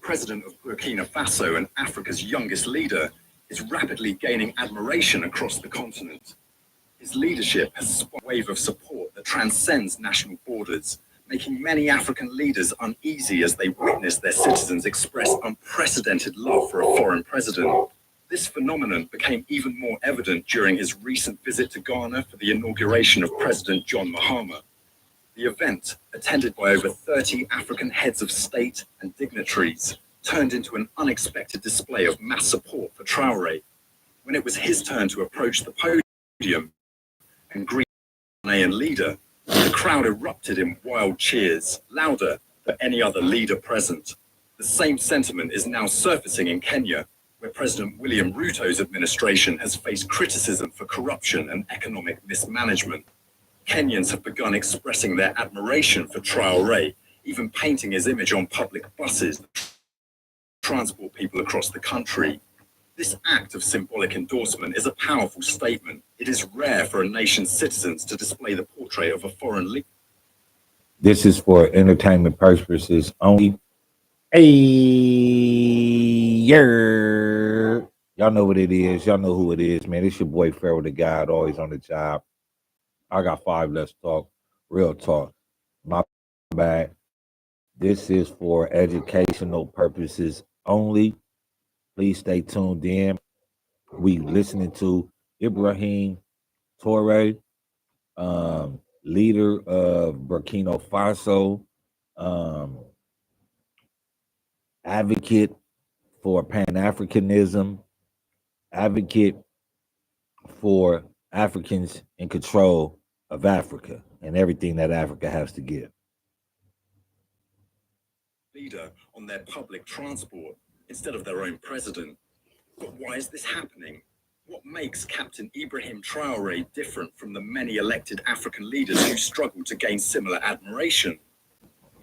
President of Burkina Faso and Africa's youngest leader, is rapidly gaining admiration across the continent. His leadership has sparked a wave of support that transcends national borders, making many African leaders uneasy as they witness their citizens express unprecedented love for a foreign president. This phenomenon became even more evident during his recent visit to Ghana for the inauguration of President John Mahama. The event, attended by over 30 African heads of state and dignitaries, turned into an unexpected display of mass support for Traore. When it was his turn to approach the podium and greet the Ghanaian leader, the crowd erupted in wild cheers, louder than any other leader present. The same sentiment is now surfacing in Kenya, where President William Ruto's administration has faced criticism for corruption and economic mismanagement. Kenyans have begun expressing their admiration for Traore, even painting his image on public buses that transport people across the country. This act of symbolic endorsement is a powerful statement. It is rare for a nation's citizens to display the portrait of a foreign leader. This is for entertainment purposes only. Hey, yeah. Y'all know what it is. Y'all know who it is, man. It's your boy Pharaoh the God, always on the job. I got 5 Let's Talk, real talk. My bad. This is for educational purposes only. Please stay tuned in. We listening to Ibrahim Traore, leader of Burkina Faso, advocate for Pan-Africanism, advocate for Africans in control of Africa and everything that Africa has to give. Leader on their public transport instead of their own president. But why is this happening? What makes Captain Ibrahim Traore different from the many elected African leaders who struggle to gain similar admiration?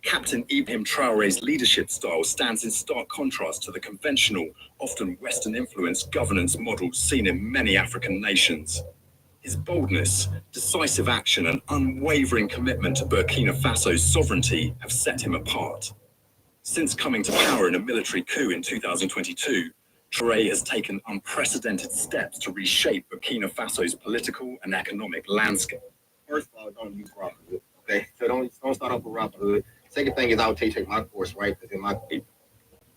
Captain Ibrahim Traore's leadership style stands in stark contrast to the conventional, often Western-influenced governance models seen in many African nations. His boldness, decisive action, and unwavering commitment to Burkina Faso's sovereignty have set him apart. Since coming to power in a military coup in 2022, Traore has taken unprecedented steps to reshape Burkina Faso's political and economic landscape. First of all, don't use Robinhood, okay? So don't start off with Robinhood. Second thing is I'll take my course, right? Because in my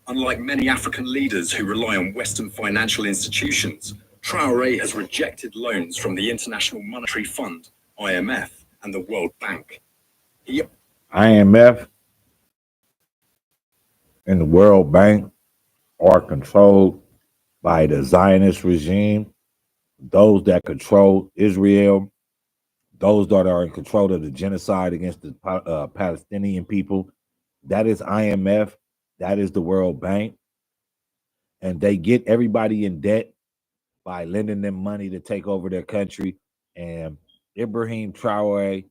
Unlike many African leaders who rely on Western financial institutions, Traore has rejected loans from the International Monetary Fund, IMF, and the World Bank. IMF and the World Bank are controlled by the Zionist regime, those that control Israel, those that are in control of the genocide against the Palestinian people. That is IMF, that is the World Bank, and they get everybody in debt by lending them money to take over their country. And Ibrahim Traore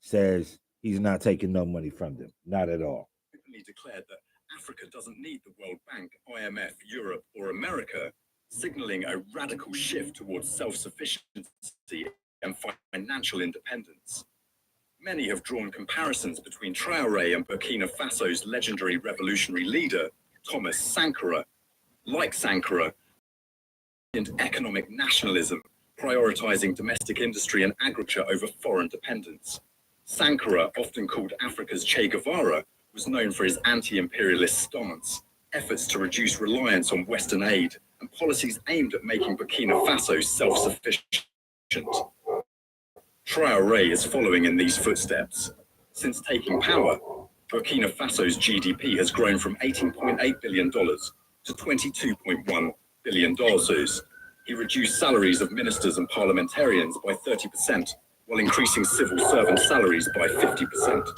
says he's not taking no money from them, not at all. Openly declared that Africa doesn't need the World Bank, IMF, Europe, or America, signaling a radical shift towards self-sufficiency and financial independence. Many have drawn comparisons between Traore and Burkina Faso's legendary revolutionary leader, Thomas Sankara. Like Sankara, and economic nationalism, prioritizing domestic industry and agriculture over foreign dependence. Sankara, often called Africa's Che Guevara, was known for his anti-imperialist stance, efforts to reduce reliance on Western aid, and policies aimed at making Burkina Faso self-sufficient. Traore is following in these footsteps. Since taking power, Burkina Faso's GDP has grown from $18.8 billion to $22.1 billion. He reduced salaries of ministers and parliamentarians by 30%, while increasing civil servant salaries by 50%.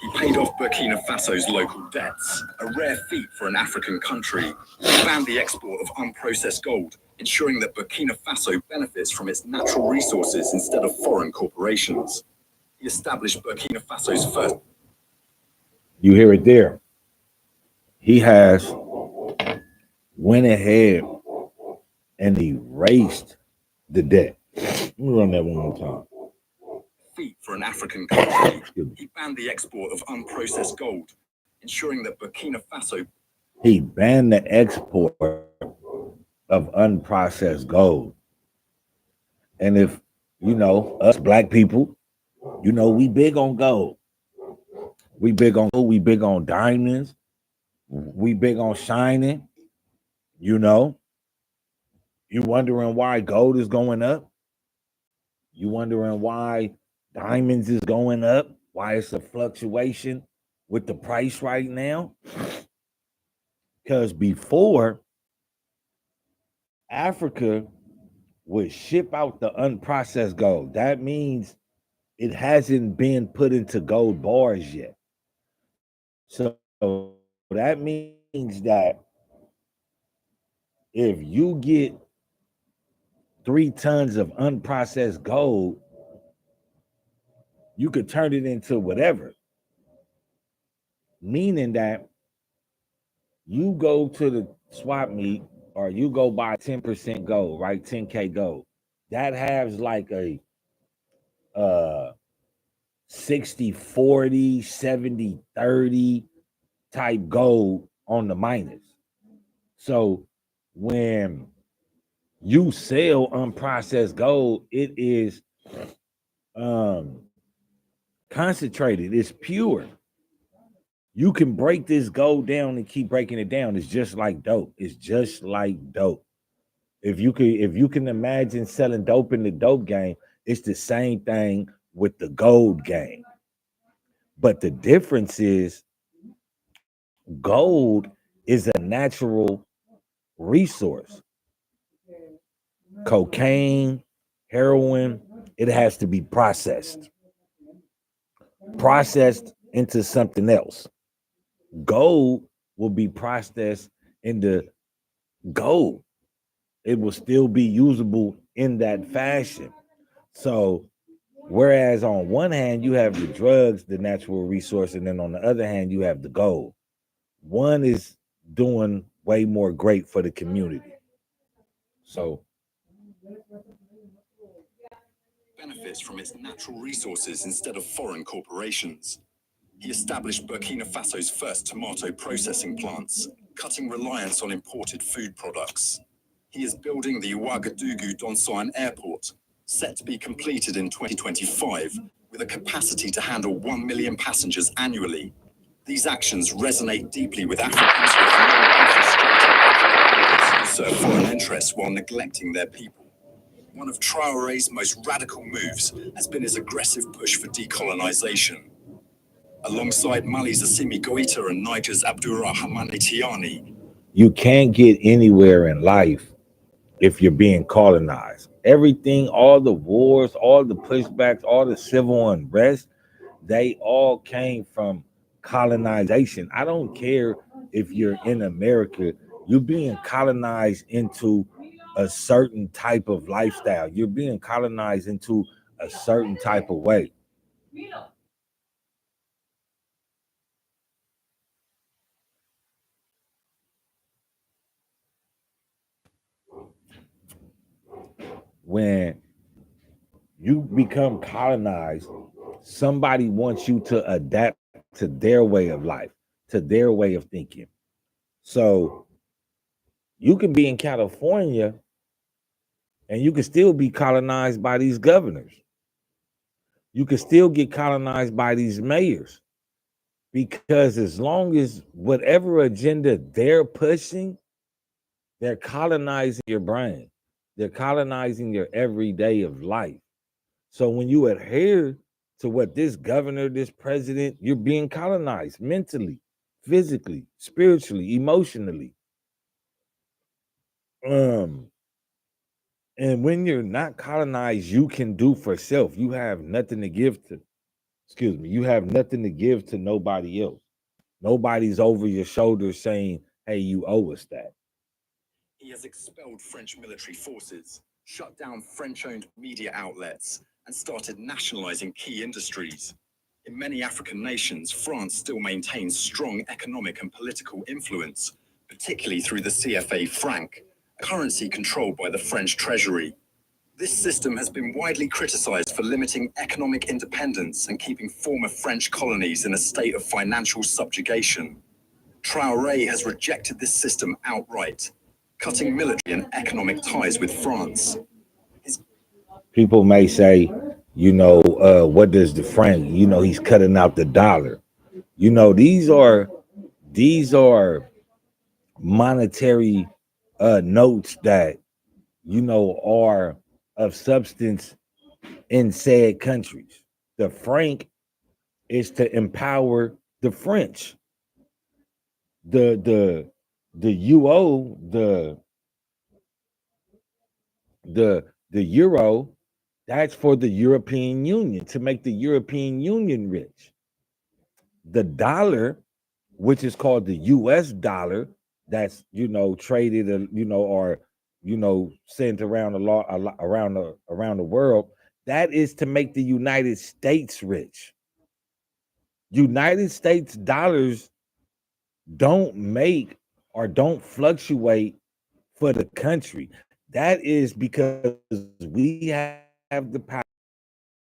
He paid off Burkina Faso's local debts, a rare feat for an African country. He banned the export of unprocessed gold, ensuring that Burkina Faso benefits from its natural resources instead of foreign corporations. He established Burkina Faso's first. You hear it there. He has went ahead and erased the debt. Let me run that one more time. Feat for an African country. He banned the export of unprocessed gold, ensuring that Burkina Faso He banned the export of unprocessed gold. And if, us black people, we big on gold. We big on gold. We big on diamonds. We big on shining. You know, you wondering why gold is going up? You wondering why diamonds is going up? Why it's a fluctuation with the price right now? Because before, Africa would ship out the unprocessed gold. That means it hasn't been put into gold bars yet. So that means that if you get 3 tons of unprocessed gold, you could turn it into whatever. Meaning that you go to the swap meet or you go buy 10% gold, right? 10K gold. That has like a 60-40, 70-30 type gold on the miners. So when you sell unprocessed gold, it is concentrated, it's pure. You can break this gold down and keep breaking it down. It's just like dope. It's just like dope. If you can imagine selling dope in the dope game, it's the same thing with the gold game. But the difference is gold is a natural resource. Cocaine, heroin, it has to be processed into something else. Gold will be processed into gold. It will still be usable in that fashion. So, whereas on one hand, you have the drugs, the natural resource, and then on the other hand, you have the gold. One is doing way more great for the community. So, benefits from its natural resources instead of foreign corporations. He established Burkina Faso's first tomato processing plants, cutting reliance on imported food products. He is building the Ouagadougou Donsoan Airport, set to be completed in 2025, with a capacity to handle 1 million passengers annually. These actions resonate deeply with Africans who have long been frustrated by colonials who serve foreign interests while neglecting their people. One of Traore's most radical moves has been his aggressive push for decolonization. Alongside Mali's Assimi Goïta and Niger's Abdurrahmane Tiani, you can't get anywhere in life if you're being colonized. Everything, all the wars, all the pushbacks, all the civil unrest, they all came from colonization. I don't care if you're in America, you're being colonized into a certain type of lifestyle. You're being colonized into a certain type of way. When you become colonized, somebody wants you to adapt to their way of life, to their way of thinking. So you can be in California and you can still be colonized by these governors. You can still get colonized by these mayors because as long as whatever agenda they're pushing, they're colonizing your brain. They're colonizing your everyday of life. So when you adhere to what this governor, this president, you're being colonized mentally, physically, spiritually, emotionally. Um, and when you're not colonized, you can do for self. You have nothing to give to, you have nothing to give to nobody else. Nobody's over your shoulder saying, hey, you owe us that. he has expelled French military forces, shut down French-owned media outlets, and started nationalizing key industries. In many African nations, France still maintains strong economic and political influence, particularly through the CFA franc, a currency controlled by the French treasury. This system has been widely criticized for limiting economic independence and keeping former French colonies in a state of financial subjugation. Traore has rejected this system outright, cutting military and economic ties with France. People may say, what does the franc? He's cutting out the dollar. These are monetary notes that are of substance in said countries. The franc is to empower the French. The UO, the euro, that's for the European Union, to make the European Union rich. The dollar, which is called the US dollar, that's traded or sent around around the world, that is to make the United States rich. United States dollars don't make or don't fluctuate for the country. That is because we have the power.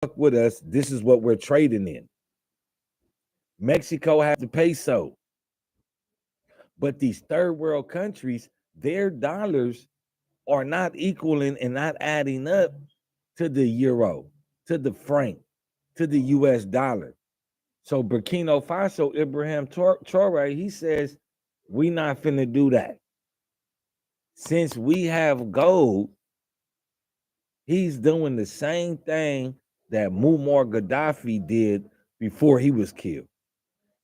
Fuck with us. This is what we're trading in. Mexico has the peso. But these third world countries, their dollars are not equaling and not adding up to the euro, to the franc, to the US dollar. So Burkina Faso, Ibrahim Traore, he says, we not finna do that. Since we have gold, he's doing the same thing that Muammar Gaddafi did before he was killed.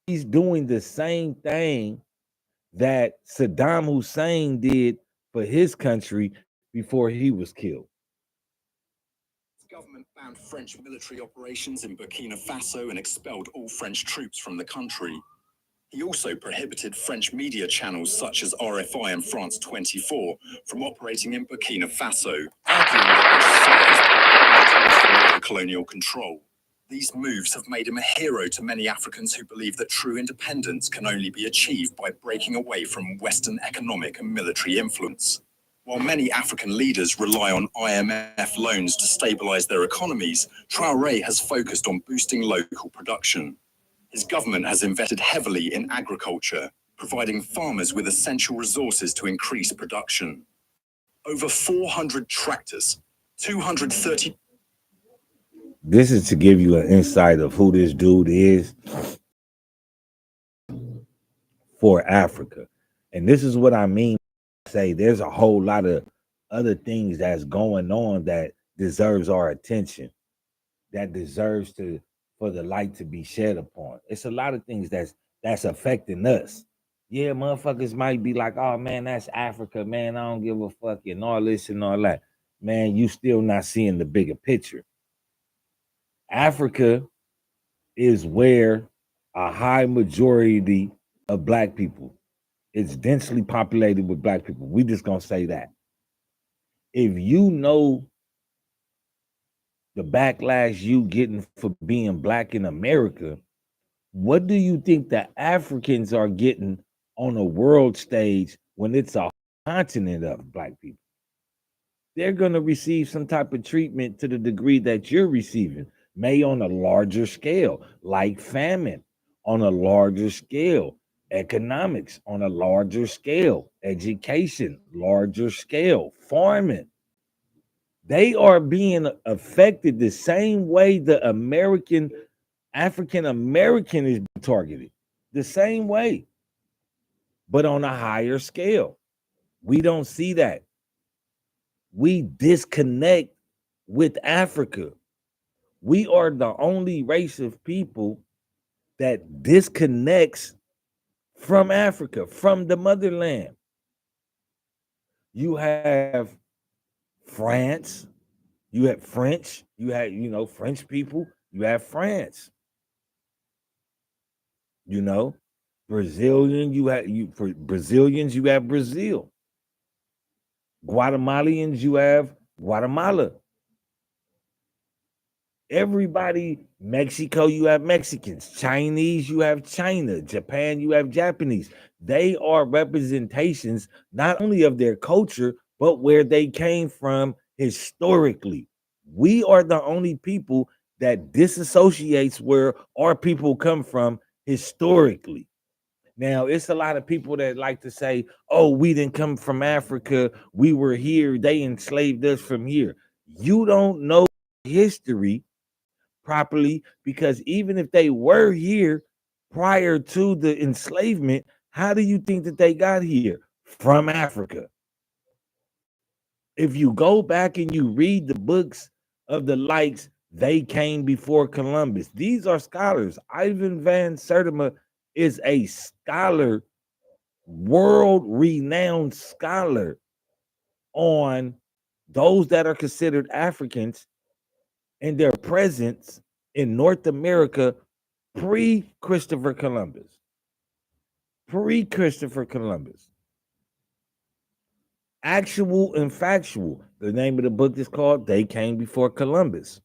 He's doing the same thing that Saddam Hussein did for his country before he was killed. The government banned French military operations in Burkina Faso and expelled all French troops from the country. He also prohibited French media channels such as RFI and France 24 from operating in Burkina Faso, arguing that this colonial control. These moves have made him a hero to many Africans who believe that true independence can only be achieved by breaking away from Western economic and military influence. While many African leaders rely on IMF loans to stabilize their economies, Traore has focused on boosting local production. His government has invested heavily in agriculture, providing farmers with essential resources to increase production. Over 400 tractors, 230. This is to give you an insight of who this dude is for Africa. And this is what I mean. Say there's a whole lot of other things that's going on that deserves our attention, that deserves for the light to be shed upon. It's a lot of things that's affecting us. Yeah, motherfuckers might be like, oh man, that's Africa, man. I don't give a fuck and all this and all that. Man, you still not seeing the bigger picture. Africa is where a high majority of black people, it's densely populated with black people. We just gonna say that. If you know the backlash you getting for being black in America, what do you think the Africans are getting on a world stage when it's a continent of black people? They're gonna receive some type of treatment to the degree that you're receiving, may on a larger scale, like famine, on a larger scale, economics on a larger scale, education, larger scale, farming. They are being affected the same way the African American is targeted, the same way, but on a higher scale. We don't see that. We disconnect with Africa. We are the only race of people that disconnects from Africa, from the motherland. You have France, you have French, you have, French people, you have France. Brazilians, you have Brazil. Guatemalans, you have Guatemala. Everybody, Mexico, you have Mexicans. Chinese, you have China. Japan, you have Japanese. They are representations not only of their culture, but where they came from historically. We are the only people that disassociates where our people come from historically. Now, it's a lot of people that like to say, oh, we didn't come from Africa. We were here. They enslaved us from here. You don't know history properly, because even if they were here prior to the enslavement, how do you think that they got here? From Africa. If you go back and you read the books of the likes, they came before Columbus. These are scholars. Ivan van Sertima is a scholar, world-renowned scholar on those that are considered Africans and their presence in North America pre-Christopher Columbus. Pre-Christopher Columbus. Actual and factual. The name of the book is called They Came Before Columbus.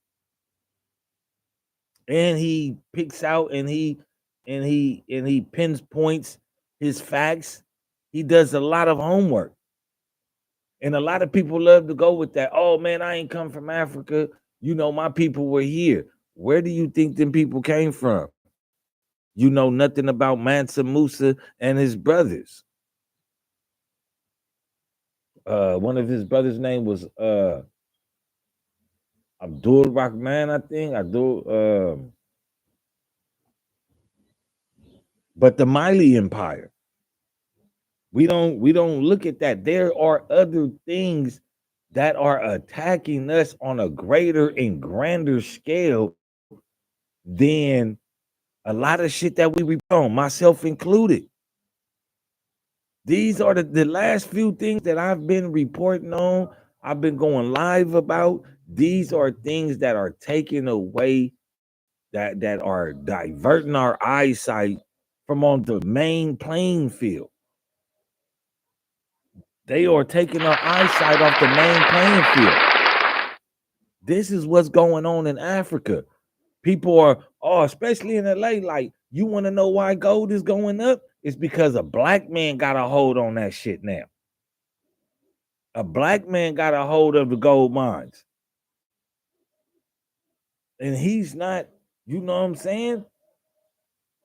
And he picks out and he pinpoints his facts. He does a lot of homework. And a lot of people love to go with that. Oh man, I ain't come from Africa. You know, my people were here. Where do you think them people came from? You know nothing about Mansa Musa and his brothers. One of his brothers' name was Abdul Rahman, I think. But the Mali Empire. We don't look at that. There are other things that are attacking us on a greater and grander scale than a lot of shit that we report on, myself included. These are the last few things that I've been reporting on, I've been going live about. These are things that are taking away, that are diverting our eyesight from on the main playing field. They are taking our eyesight off the main playing field. This is what's going on in Africa. People are, especially in LA, like, you want to know why gold is going up? It's because a black man got a hold on that shit now. A black man got a hold of the gold mines. And he's not, you know what I'm saying?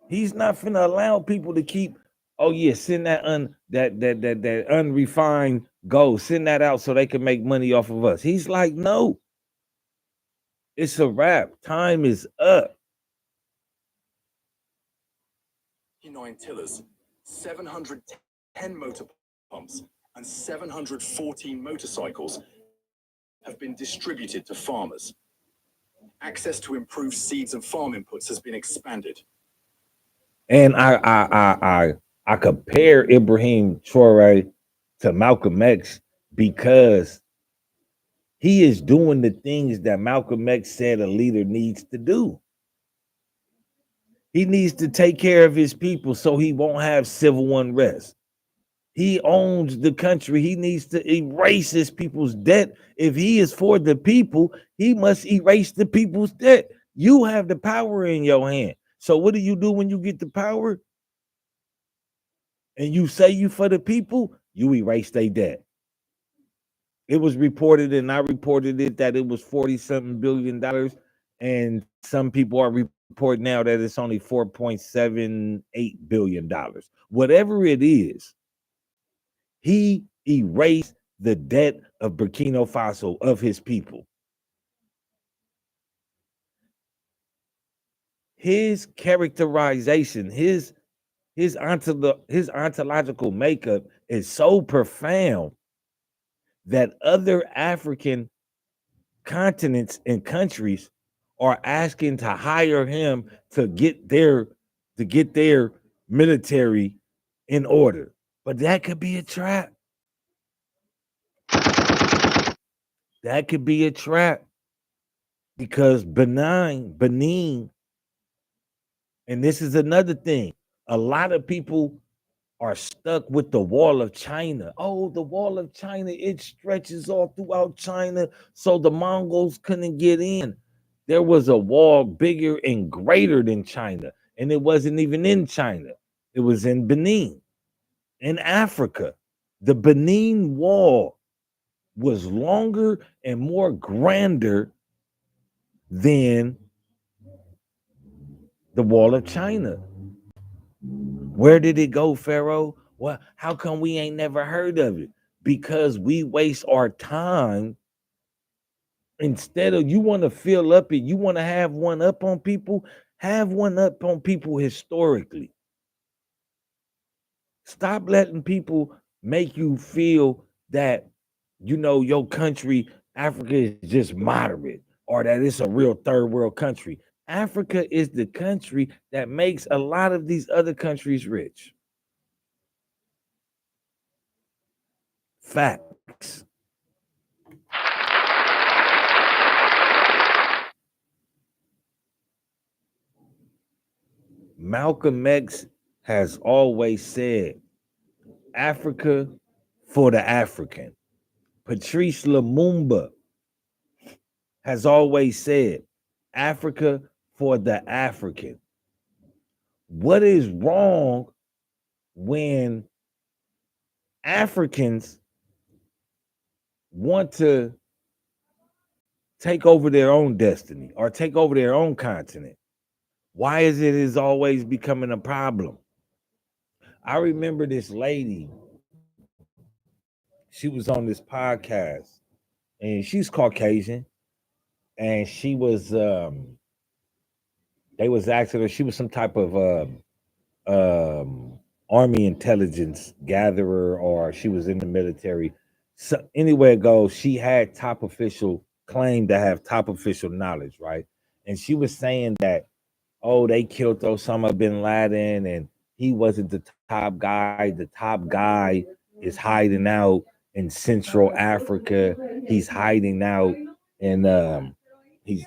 He's not finna allow people to keep, oh yeah, send that that unrefined gold, send that out so they can make money off of us. He's like, no. It's a wrap. Time is up. 9 tillers, 710 motor pumps, and 714 motorcycles have been distributed to farmers. Access to improved seeds and farm inputs has been expanded. And I compare Ibrahim Traore to Malcolm X because he is doing the things that Malcolm X said a leader needs to do. He needs to take care of his people so he won't have civil unrest. He owns the country. He needs to erase his people's debt. If he is for the people, he must erase the people's debt. You have the power in your hand. So what do you do when you get the power? And you say you for the people, you erase their debt. It was reported, and I reported it, that it was $40-something billion. And some people are reporting now that it's only $4.78 billion. Whatever it is, he erased the debt of Burkina Faso, of his people. His characterization, his ontological makeup is so profound that other African continents and countries are asking to hire him to get their military in order. But that could be a trap. That could be a trap, because Benin, and this is another thing. A lot of people are stuck with the wall of China. Oh, the wall of China, it stretches all throughout China, so the Mongols couldn't get in. There was a wall bigger and greater than China, and it wasn't even in China. It was in Benin, in Africa. The Benin wall was longer and more grander than the wall of China. Where did it go, Pharaoh? Well, how come we ain't never heard of it? Because we waste our time instead of you want to fill up it, you want to have one up on people, have one up on people historically. Stop letting people make you feel that your country, Africa, is just moderate or that it's a real third world country. Africa is the country that makes a lot of these other countries rich. Facts. Malcolm X has always said Africa for the African. Patrice Lumumba has always said Africa for the African. What is wrong when Africans want to take over their own destiny or take over their own continent? Why is it is always becoming a problem? I remember this lady, she was on this podcast and she's Caucasian and they was asking her, she was some type of army intelligence gatherer or she was in the military. So anywhere it goes, she had top official claimed to have top official knowledge, right? And she was saying that, oh, they killed Osama bin Laden and he wasn't the top guy. The top guy is hiding out in Central Africa. He's hiding out and he's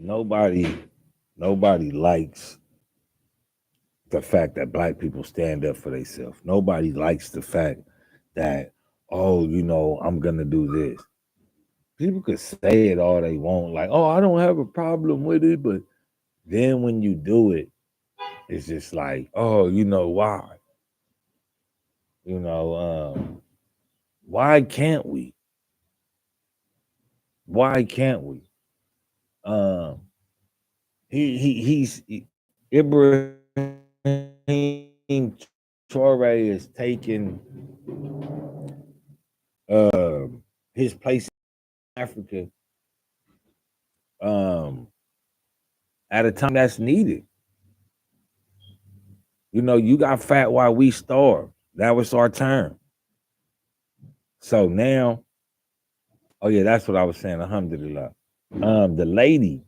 nobody nobody likes the fact that black people stand up for themselves. Nobody likes the fact that, oh, I'm gonna do this. People could say it all they want, like, oh, I don't have a problem with it, but then when you do it, it's just like, oh, why? You know, why can't we? Why can't we? Um, Ibrahim Traore is taking his place in Africa um at a time that's needed. You got fat while we starve. That was our turn. So now, oh yeah, that's what I was saying. Alhamdulillah. The lady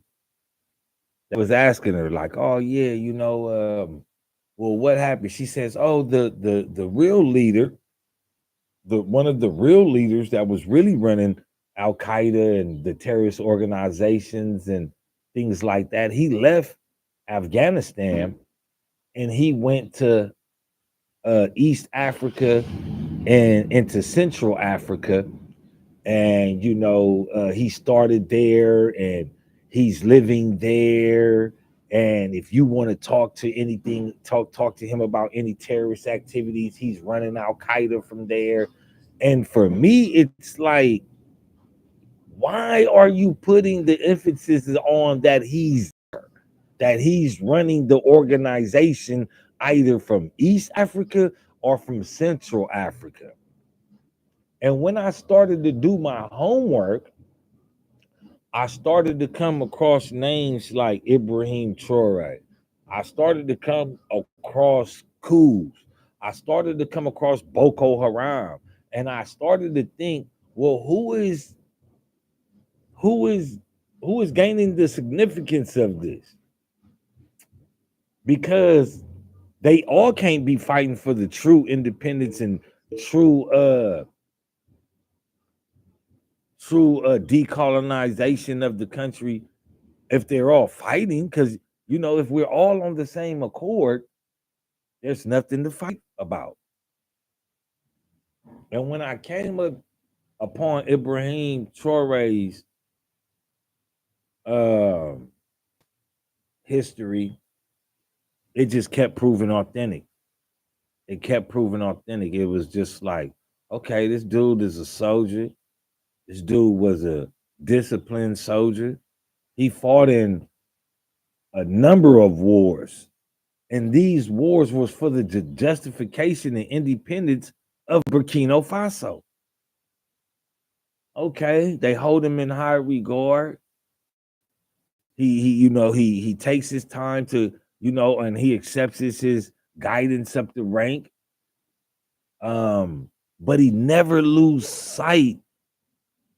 that was asking her, like, oh yeah, well, what happened? She says, oh, the real leader, the one of the real leaders that was really running Al Qaeda and the terrorist organizations and things like that, he left Afghanistan and he went to East Africa and into Central Africa. And he started there and he's living there. And if you want to talk to anything, talk to him about any terrorist activities, he's running Al Qaeda from there. And for me, it's like, why are you putting the emphasis on that he's running the organization either from East Africa or from Central Africa? And when I started to do my homework, I started to come across names like Ibrahim Traore. I started to come across coups. I started to come across Boko Haram. And I started to think, well, who is who is gaining the significance of this? Because they all can't be fighting for the true independence and true true decolonization of the country if they're all fighting. Because if we're all on the same accord, there's nothing to fight about. And when I came upon Ibrahim Traore's history, it just kept proving authentic. It kept proving authentic. It was just like, okay, this dude is a soldier. This dude was a disciplined soldier. He fought in a number of wars. And these wars was for the justification and independence of Burkina Faso. Okay, they hold him in high regard. He takes his time to, and he accepts his guidance up the rank. But he never lose sight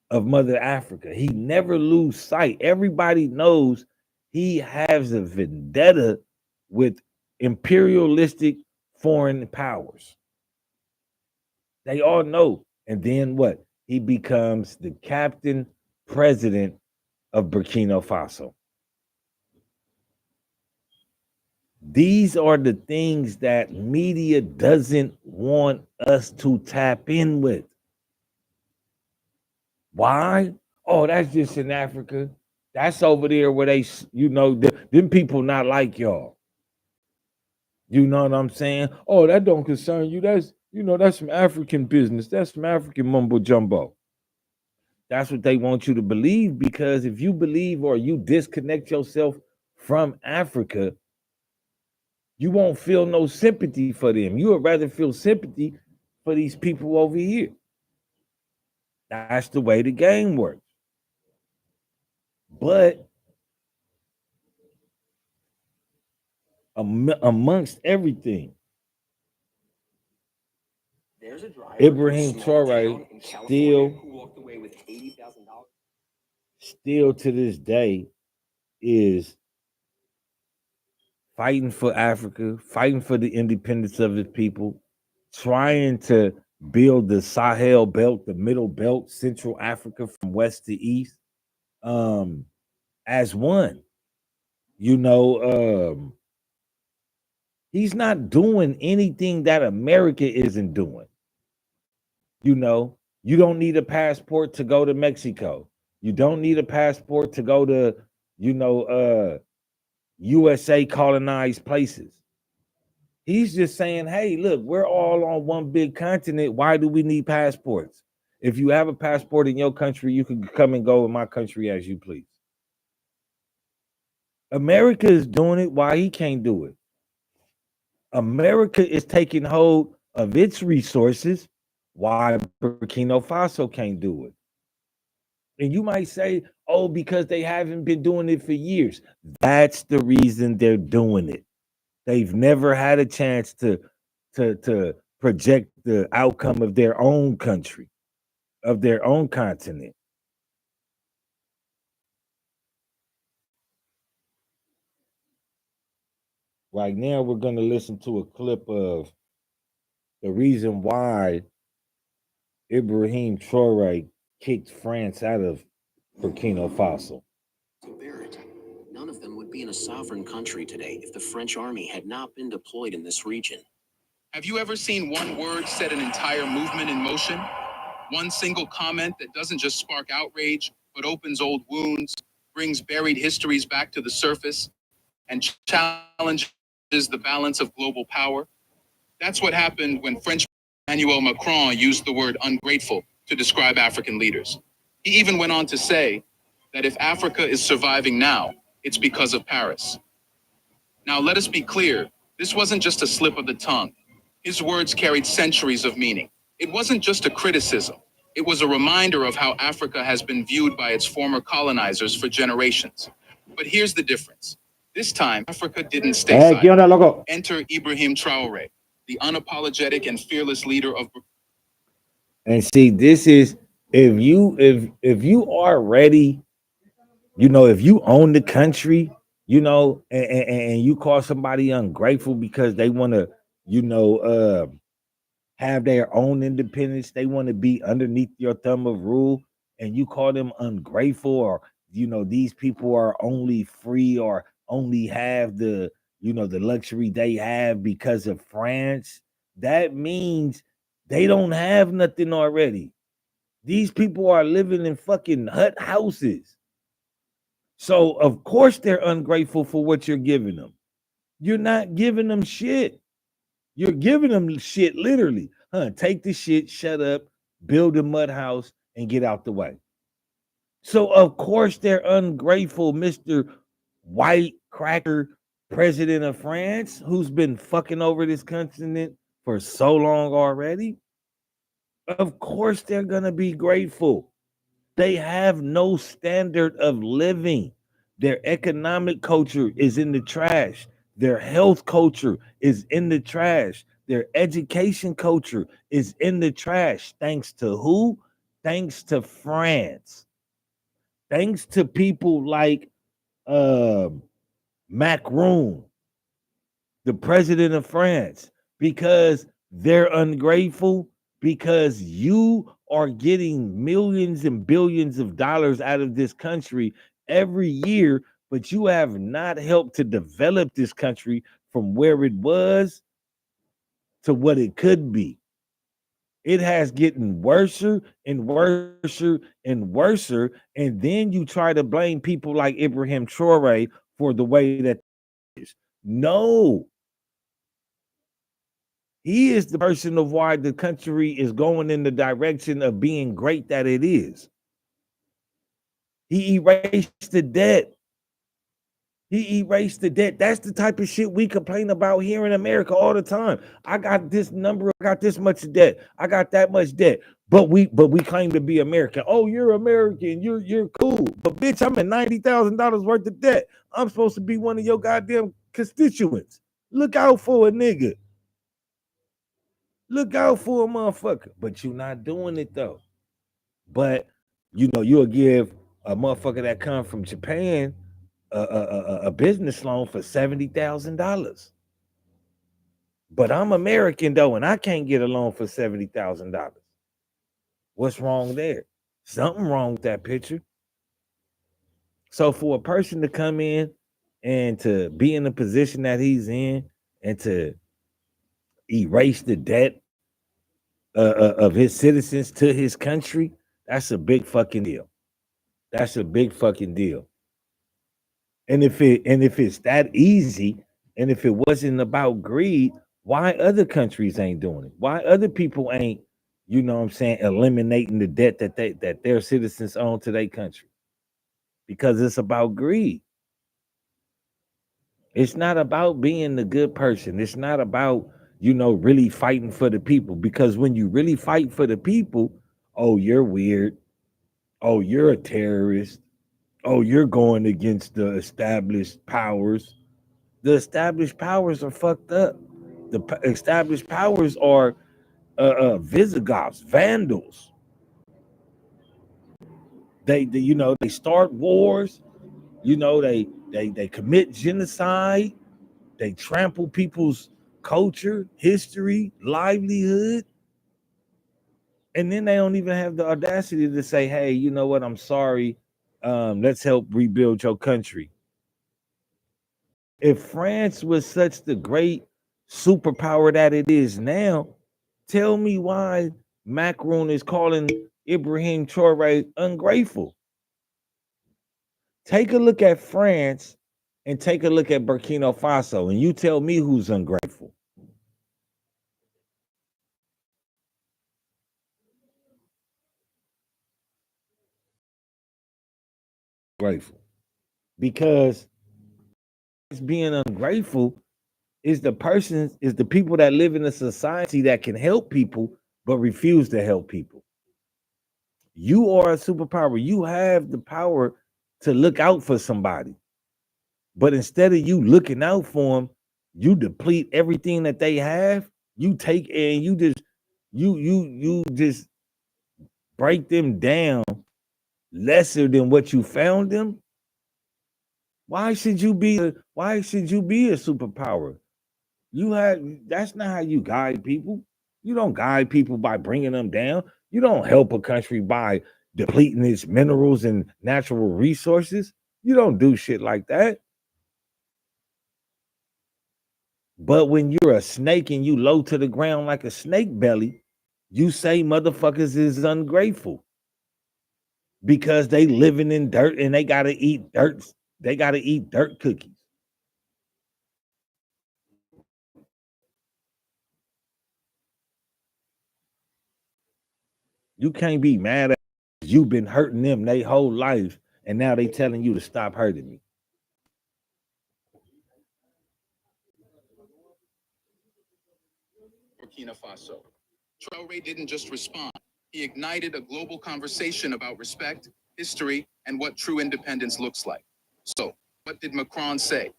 of Mother Africa. He never lose sight. Everybody knows he has a vendetta with imperialistic foreign powers. They all know. And then what? He becomes the captain president of Burkina Faso. These are the things that media doesn't want us to tap in with. Why? Oh, that's just in Africa. That's over there where they, them people not like y'all. You know what I'm saying? Oh, that don't concern you. That's some African business. That's some African mumbo jumbo. That's what they want you to believe, because if you believe or you disconnect yourself from Africa, you won't feel no sympathy for them. You would rather feel sympathy for these people over here. That's the way the game works. But amongst everything, Ibrahim Traore still to this day is fighting for Africa, fighting for the independence of his people, trying to build the Sahel belt, the middle belt, Central Africa from west to east, as one. He's not doing anything that America isn't doing. You don't need a passport to go to Mexico. You don't need a passport to go to, USA colonized places. He's just saying, hey, look, we're all on one big continent. Why do we need passports? If you have a passport in your country, you can come and go in my country as you please. America is doing it. Why he can't do it? America is taking hold of its resources. Why Burkina Faso can't do it? And you might say, oh, because they haven't been doing it for years. That's the reason they're doing it. They've never had a chance to project the outcome of their own country, of their own continent. Right now, we're going to listen to a clip of the reason why Ibrahim Traore kicked France out of Burkina Faso. None of them would be in a sovereign country today if the French army had not been deployed in this region. Have you ever seen one word set an entire movement in motion? One single comment that doesn't just spark outrage, but opens old wounds, brings buried histories back to the surface, and challenges the balance of global power? That's what happened when French Emmanuel Macron used the word ungrateful to describe African leaders. He even went on to say that if Africa is surviving now, it's because of Paris. Now, let us be clear. This wasn't just a slip of the tongue. His words carried centuries of meaning. It wasn't just a criticism. It was a reminder of how Africa has been viewed by its former colonizers for generations. But here's the difference. This time, Africa didn't stay silent. Enter Ibrahim Traore, the unapologetic and fearless leader of. And see, this is if you are ready, if you own the country, and you call somebody ungrateful because they want to, have their own independence, they want to be underneath your thumb of rule. and you call them ungrateful, or these people are only free or only have the the luxury they have because of France, that means they don't have nothing already. These people are living in fucking hut houses. So of course they're ungrateful for what you're giving them. You're not giving them shit. You're giving them shit literally. Take the shit, shut up, build a mud house, and get out the way. So of course they're ungrateful, Mr. White Cracker President of France, who's been fucking over this continent for so long already. Of course they're gonna be grateful. They have no standard of living. Their economic culture is in the trash. Their health culture is in the trash. Their education culture is in the trash. Thanks to who? Thanks to France. Thanks to people like Macron, the president of France, because they're ungrateful, because you are getting millions and billions of dollars out of this country every year, but you have not helped to develop this country from where it was to what it could be. It has getting worse and worse and worse. And then you try to blame people like Ibrahim Traore for the way that is. No, he is the person of why the country is going in the direction of being great that it is. He erased the debt. He erased the debt. That's the type of shit we complain about here in America all the time. I got this number, I got this much debt, I got that much debt. But we claim to be American. Oh, you're American, you're cool. But bitch, I'm in $90,000 worth of debt. I'm supposed to be one of your goddamn constituents. Look out for a nigga. Look out for a motherfucker. But you're not doing it though. But you'll give a motherfucker that come from Japan a business loan for $70,000. But I'm American though, and I can't get a loan for $70,000. What's wrong there? Something wrong with that picture. So for a person to come in and to be in the position that he's in and to erase the debt of his citizens to his country, that's a big fucking deal. That's a big fucking deal. And if it's that easy, and if it wasn't about greed, why other countries ain't doing it? Why other people ain't, eliminating the debt that their citizens own to their country? Because it's about greed. It's not about being the good person. It's not about, really fighting for the people. Because when you really fight for the people, oh, you're weird. Oh, you're a terrorist. Oh, you're going against the established powers. The established powers are fucked up. The established powers are Visigoths, Vandals. They start wars. They commit genocide. They trample people's culture, history, livelihood. And then they don't even have the audacity to say, hey, you know what? I'm sorry. Let's help rebuild your country. If France was such the great superpower that it is now, tell me why Macron is calling Ibrahim Traore ungrateful. Take a look at France and take a look at Burkina Faso, and you tell me who's ungrateful. Grateful. Because being ungrateful is the people that live in a society that can help people but refuse to help people. You are a superpower. You have the power to look out for somebody. But instead of you looking out for them, you deplete everything that they have. You take and you just break them down lesser than what you found them. Why should you be a superpower? That's not how you guide people. You don't guide people by bringing them down. You don't help a country by depleting its minerals and natural resources. You don't do shit like that. But when you're a snake and you low to the ground like a snake belly, you say motherfuckers is ungrateful because they living in dirt and they gotta eat dirt. They gotta eat dirt cookies. You can't be mad at you've been hurting them their whole life, and now they telling you to stop hurting me. Burkina Faso. Traore didn't just respond, he ignited a global conversation about respect, history, and what true independence looks like. So, what did Macron say?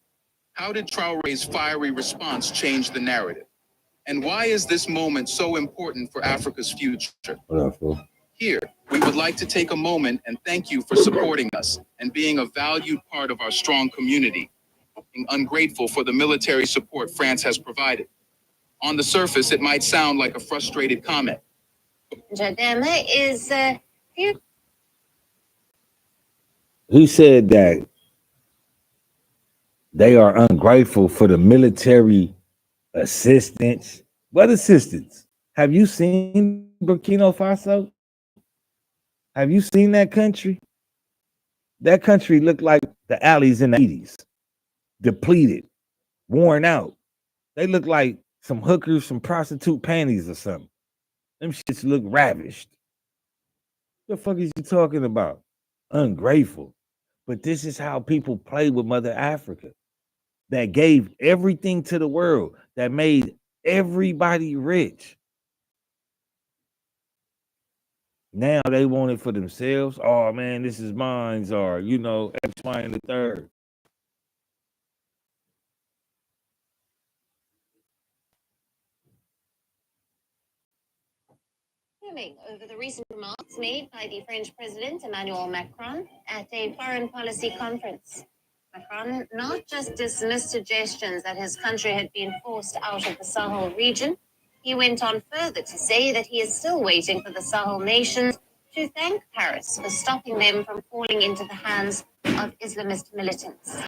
How did Traore's fiery response change the narrative? And why is this moment so important for Africa's future? What up, fool? Here, we would like to take a moment and thank you for supporting us and being a valued part of our strong community, being ungrateful for the military support France has provided. On the surface, it might sound like a frustrated comment. Jadema is He said that they are ungrateful for the military assistance. What assistance? Have you seen Burkina Faso? Have you seen that country? That country looked like the alleys in the 80s, depleted, worn out. They look like some hookers, some prostitute panties or something. Them shits look ravished. The fuck is you talking about? Ungrateful. But this is how people play with Mother Africa. That gave everything to the world, that made everybody rich. Now they want it for themselves. Oh man, this is mine, or X, Y, and the third. over the recent remarks made by the French President Emmanuel Macron at a foreign policy conference. Macron not just dismissed suggestions that his country had been forced out of the Sahel region, he went on further to say that he is still waiting for the Sahel nations to thank Paris for stopping them from falling into the hands of Islamist militants.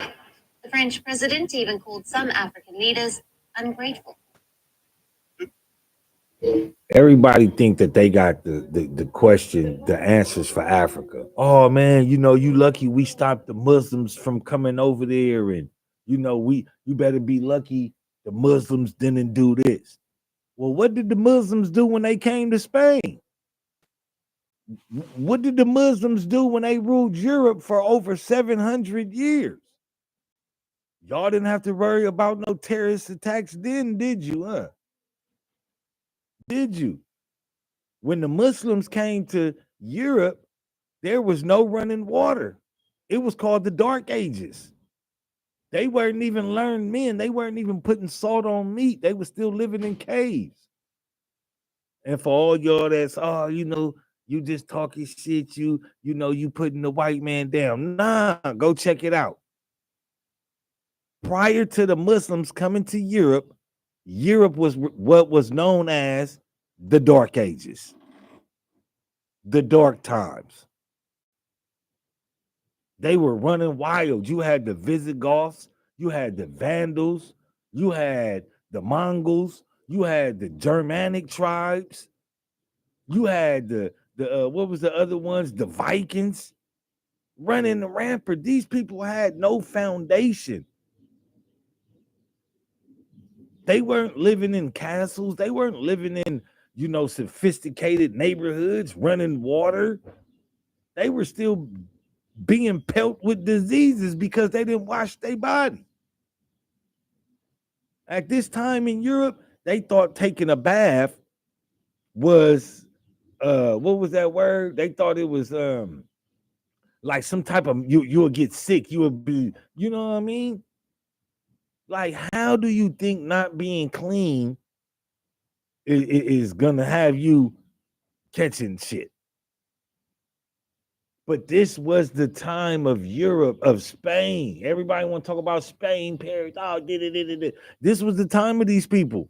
The French president even called some African leaders ungrateful. Everybody think that they got the answers for Africa. Oh man, you lucky we stopped the Muslims from coming over there, and you better be lucky the Muslims didn't do this. Well, what did the Muslims do when they came to Spain? What did the Muslims do when they ruled Europe for over 700 years? Y'all didn't have to worry about no terrorist attacks then, did you, huh? Did you? When the Muslims came to Europe, there was no running water. It was called the Dark Ages. They weren't even learned men. They weren't even putting salt on meat. They were still living in caves. And for all y'all that's, you just talking shit, you putting the white man down. Nah, go check it out. Prior to the Muslims coming to Europe, Europe was what was known as the Dark Ages, the dark times. They were running wild. You had the Visigoths, you had the Vandals, you had the Mongols, you had the Germanic tribes, you had the what was the other ones? The Vikings running the rampart. These people had no foundation. They weren't living in castles. They weren't living in, sophisticated neighborhoods, running water. They were still being pelt with diseases because they didn't wash their body. At this time in Europe, they thought taking a bath was what was that word? They thought it was like some type of you would get sick. You would be, you know what I mean? Like, how do you think not being clean is gonna have you catching shit? But this was the time of Europe, of Spain. Everybody want to talk about Spain, Paris. Oh, this was the time of these people.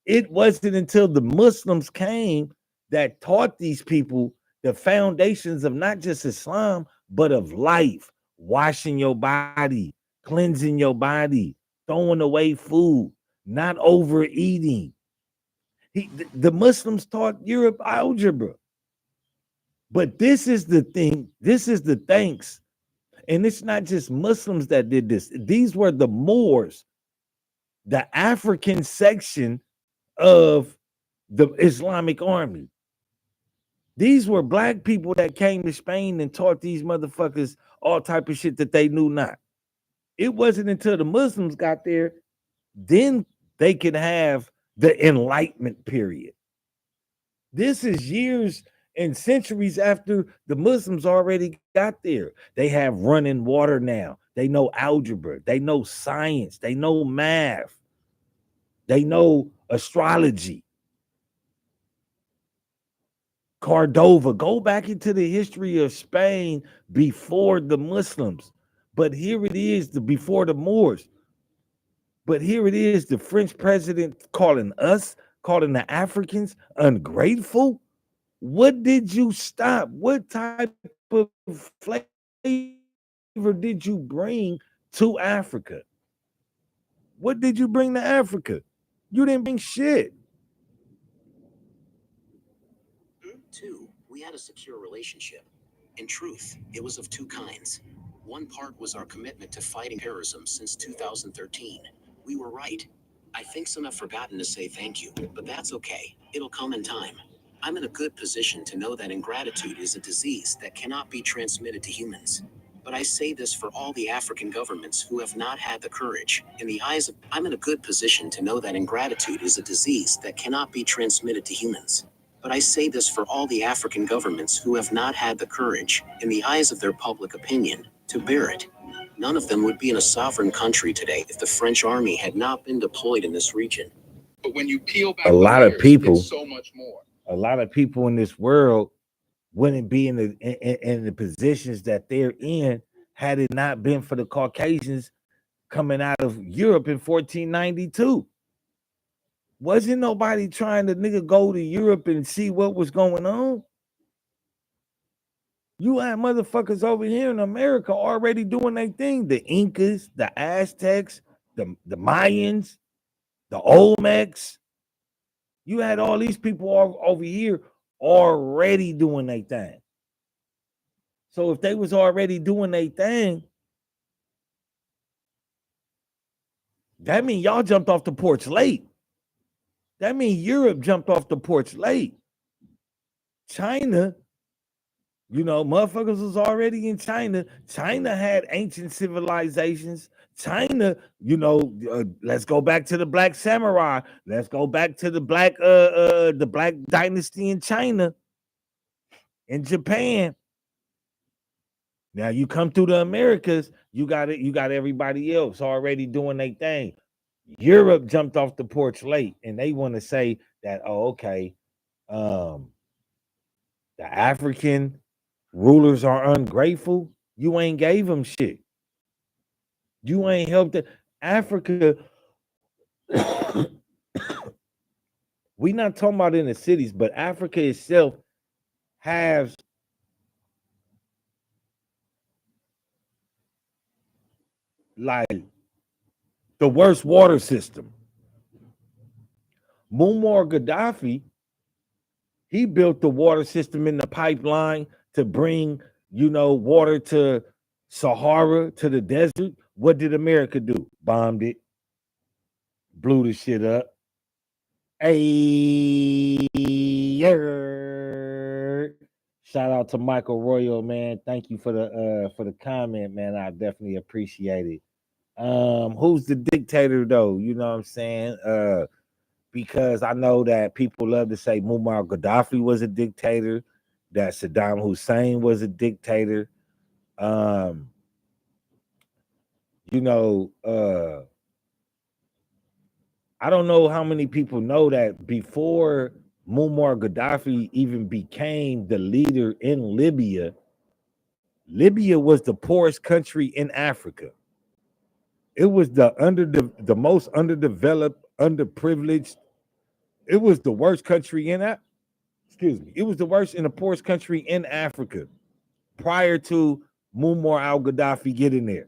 It wasn't until the Muslims came that taught these people the foundations of not just Islam, but of life, washing your body, cleansing your body, throwing away food, not overeating. The Muslims taught Europe algebra. But this is the thing, this is the thanks. And it's not just Muslims that did this. These were the Moors, the African section of the Islamic army. These were black people that came to Spain and taught these motherfuckers all type of shit that they knew not. It wasn't until the Muslims got there, then they could have the Enlightenment period. This is years and centuries after the Muslims already got there. They have running water now. They know algebra. They know science. They know math. They know astrology. Cordova. Go back into the history of Spain before the Muslims. But here it is, before the Moors. But here it is, the French president calling the Africans ungrateful. What did you stop? What type of flavor did you bring to Africa? What did you bring to Africa? You didn't bring shit. 2. We had a secure relationship. In truth, it was of two kinds. One part was our commitment to fighting terrorism since 2013. We were right. I think some have forgotten to say thank you, but that's okay. It'll come in time. I'm in a good position to know that ingratitude is a disease that cannot be transmitted to humans. But I say this for all the African governments who have not had the courage. I'm in a good position to know that ingratitude is a disease that cannot be transmitted to humans. But I say this for all the African governments who have not had the courage, in the eyes of their public opinion, to bear it. None of them would be in a sovereign country today if the French army had not been deployed in this region. But when you peel back A lot the of layers, people- it's so much more. A lot of people in this world wouldn't be in the positions that they're in had it not been for the Caucasians coming out of Europe in 1492. Wasn't nobody trying to go to Europe and see what was going on? You had motherfuckers over here in America already doing their thing. The Incas, the Aztecs, the Mayans, the Olmecs. You had all these people over here already doing their thing. So if they was already doing their thing, that means y'all jumped off the porch late. That means Europe jumped off the porch late. China, motherfuckers was already in China. China had ancient civilizations. China, let's go back to the Black Samurai. Let's go back to the Black dynasty in China, in Japan. Now you come through the Americas, you got everybody else already doing their thing. Europe jumped off the porch late, and they want to say that, the African rulers are ungrateful. You ain't gave them shit. You ain't helped Africa. We not talking about in the cities, but Africa itself has like the worst water system. Muammar Gaddafi, he built the water system in the pipeline to bring, water to Sahara, to the desert. What did America do? Bombed it, blew the shit up. Hey, shout out to Michael Royal, man. Thank you for the comment, man. I definitely appreciate it. Who's the dictator though? You know what I'm saying? Because I know that people love to say Muammar Gaddafi was a dictator, that Saddam Hussein was a dictator. I don't know how many people know that before Muammar Gaddafi even became the leader in Libya, Libya was the poorest country in Africa. It was the most underdeveloped, underprivileged. It was the worst country in that. Excuse me. It was the worst in the poorest country in Africa prior to Muammar al-Gaddafi getting there.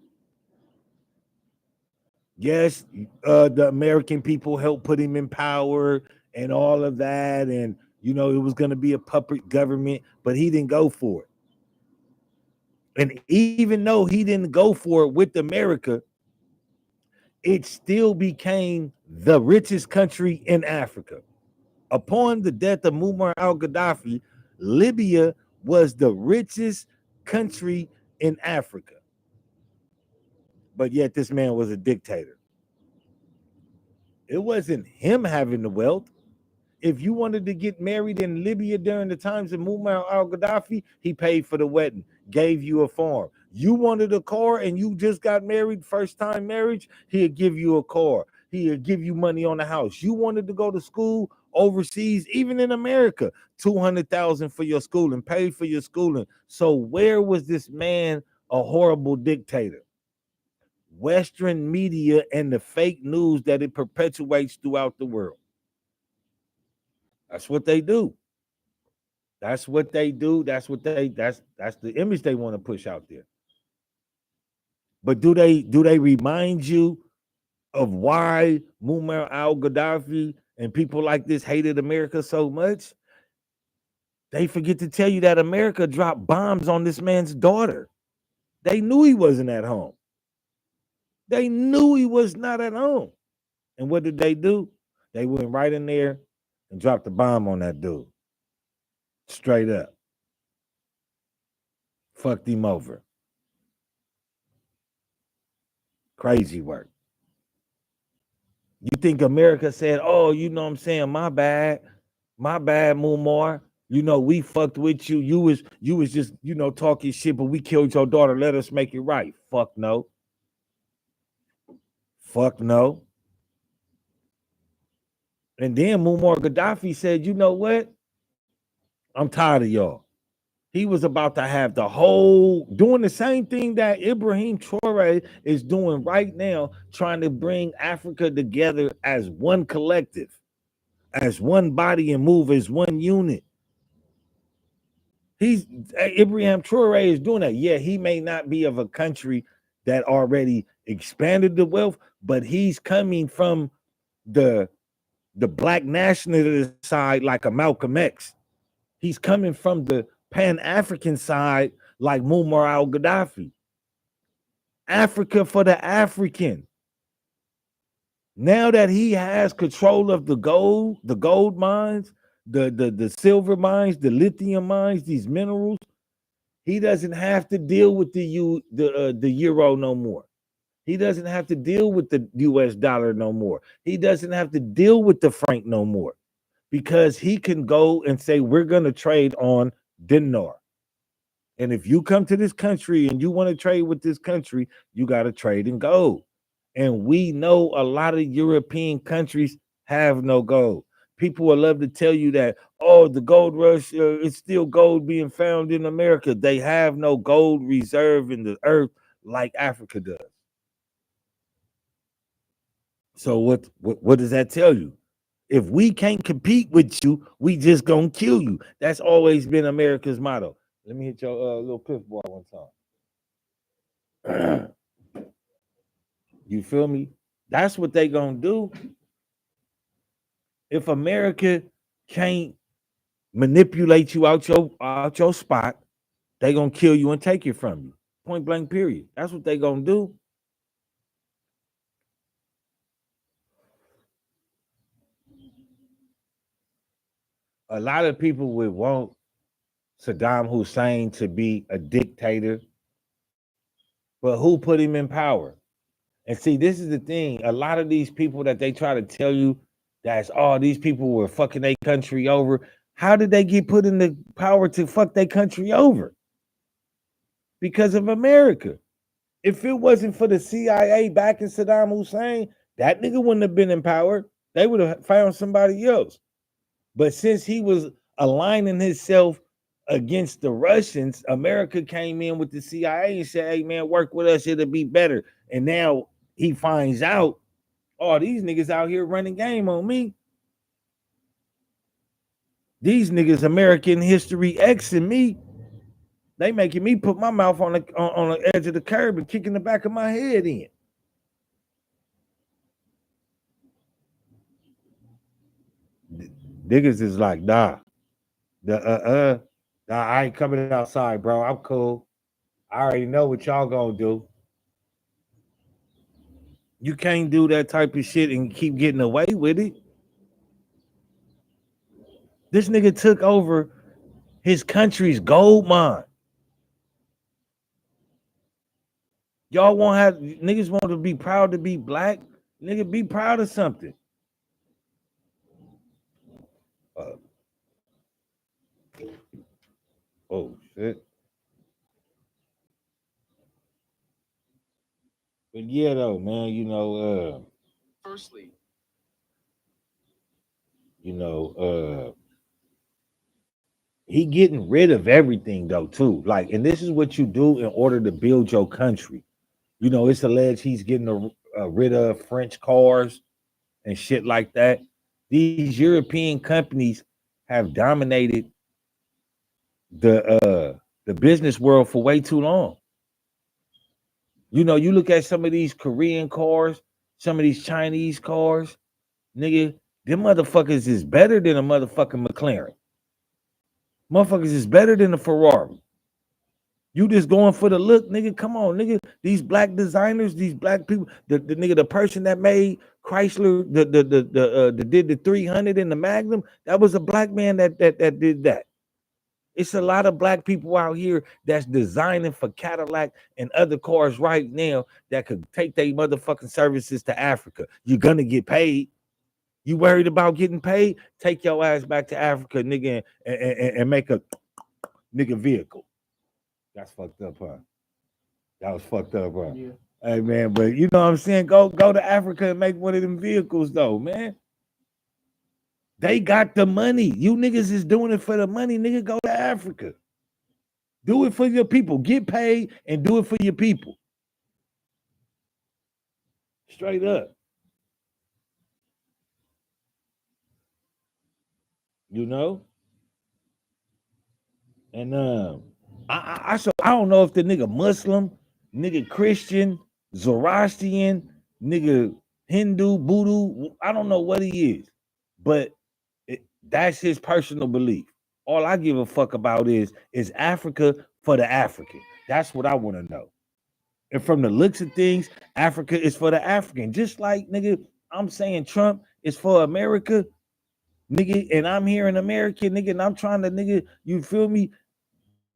Yes, the American people helped put him in power and all of that, and it was going to be a puppet government, but he didn't go for it. And even though he didn't go for it with America, it still became the richest country in Africa. Upon the death of Muammar al-Gaddafi, Libya was the richest country in Africa. But yet this man was a dictator. It wasn't him having the wealth. If you wanted to get married in Libya during the times of Muammar al-Gaddafi, he paid for the wedding, gave you a farm. You wanted a car and you just got married, first time marriage, he'd give you a car. He'd give you money on the house. You wanted to go to school overseas, even in America, $200,000 for your schooling, paid for your schooling. So where was this man a horrible dictator? Western media and the fake news that it perpetuates throughout the world. That's what they do. That's what they do. That's the image they want to push out there. But do they remind you of why Muammar al-Gaddafi and people like this hated America so much? They forget to tell you that America dropped bombs on this man's daughter. They knew he wasn't at home. They knew he was not at home. And what did they do? They went right in there and dropped the bomb on that dude. Straight up. Fucked him over. Crazy work. You think America said, oh, you know what I'm saying? My bad, Muammar. We fucked with you. You was just, talking shit, but we killed your daughter. Let us make it right. Fuck no. Fuck no. And then Muammar Gaddafi said, you know what? I'm tired of y'all. He was about to have the whole, doing the same thing that Ibrahim Traore is doing right now, trying to bring Africa together as one collective, as one body and move as one unit. Ibrahim Traore is doing that. Yeah, he may not be of a country that already expanded the wealth, but he's coming from the black nationalist side like a Malcom X. He's coming from the Pan-African side like Muammar al-Gaddafi. Africa for the African. Now that he has control of the gold mines, the silver mines, the lithium mines, these minerals, he doesn't have to deal with the euro no more. He doesn't have to deal with the US dollar no more. He doesn't have to deal with the franc no more, because he can go and say, we're going to trade on dinar. And if you come to this country and you want to trade with this country, you got to trade in gold. And we know a lot of European countries have no gold. People will love to tell you that, oh, the gold rush, it's still gold being found in America. They have no gold reserve in the earth like Africa does. So what does that tell you? If we can't compete with you, we just gonna kill you. That's always been America's motto. Let me hit your little piff ball one time. You feel me? That's what they gonna do. If America can't manipulate you out your spot, they gonna kill you and take it from you. Point blank, period. That's what they gonna do. A lot of people would want Saddam Hussein to be a dictator, but who put him in power? And see, this is the thing. A lot of these people that they try to tell you that's, oh, these people were fucking their country over. How did they get put in the power to fuck their country over? Because of America. If it wasn't for the CIA backing Saddam Hussein, that nigga wouldn't have been in power. They would have found somebody else. But since he was aligning himself against the Russians, America came in with the CIA and said, hey, man, work with us. It'll be better. And now he finds out, oh, these niggas out here running game on me. These niggas American History X and me, they making me put my mouth on the edge of the curb and kicking the back of my head in. Niggas is like, nah, nah, I ain't coming outside, bro. I'm cool. I already know what y'all gonna do. You can't do that type of shit and keep getting away with it. This nigga took over his country's gold mine. Y'all won't have niggas want to be proud to be black. Nigga, be proud of something. Oh shit. But yeah, though, man, Firstly, he getting rid of everything though, too. Like, and this is what you do in order to build your country. It's alleged he's getting rid of French cars and shit like that. These European companies have dominated the business world for way too long. You look at some of these Korean cars, some of these Chinese cars, nigga, them motherfuckers is better than a motherfucking McLaren. Motherfuckers is better than a Ferrari. You just going for the look, nigga. Come on, nigga. These black designers, these black people, the nigga, the person that made Chrysler, did the 300 and the Magnum, that was a black man that did that. It's a lot of black people out here that's designing for Cadillac and other cars right now that could take their motherfucking services to Africa. You're gonna get paid. You worried about getting paid? Take your ass back to Africa, nigga, and make a nigga vehicle. That's fucked up, huh? That was fucked up, huh? Yeah. Hey man, but you know what I'm saying? Go to Africa and make one of them vehicles though, man. They got the money. You niggas is doing it for the money, nigga. Go to Africa. Do it for your people. Get paid and do it for your people. Straight up. And I don't know if the nigga Muslim, nigga Christian, Zoroastrian, nigga Hindu, Voodoo. I don't know what he is, but that's his personal belief. All I give a fuck about is Africa for the African. That's what I want to know. And from the looks of things, Africa is for the African. Just like, nigga, I'm saying Trump is for America, nigga, and I'm here in America, nigga, and I'm trying to, nigga, you feel me,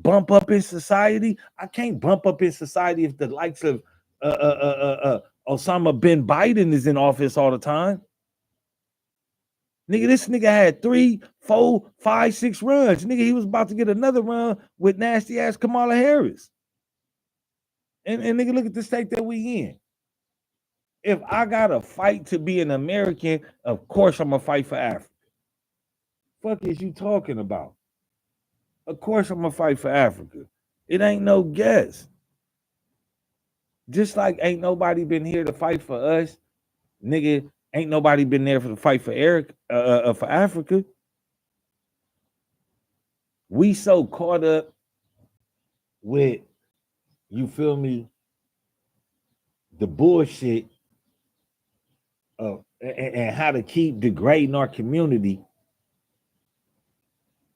bump up in society. I can't bump up in society if the likes of Osama bin Biden is in office all the time. Nigga, this nigga had 3, 4, 5, 6 runs. Nigga, he was about to get another run with nasty ass Kamala Harris. And nigga, look at the state that we in. If I gotta fight to be an American, of course I'm gonna fight for Africa. Fuck is you talking about? Of course I'm gonna fight for Africa. It ain't no guess. Just like ain't nobody been here to fight for us, nigga. Ain't nobody been there for the fight for for Africa. We so caught up with, you feel me, the bullshit of and how to keep degrading our community.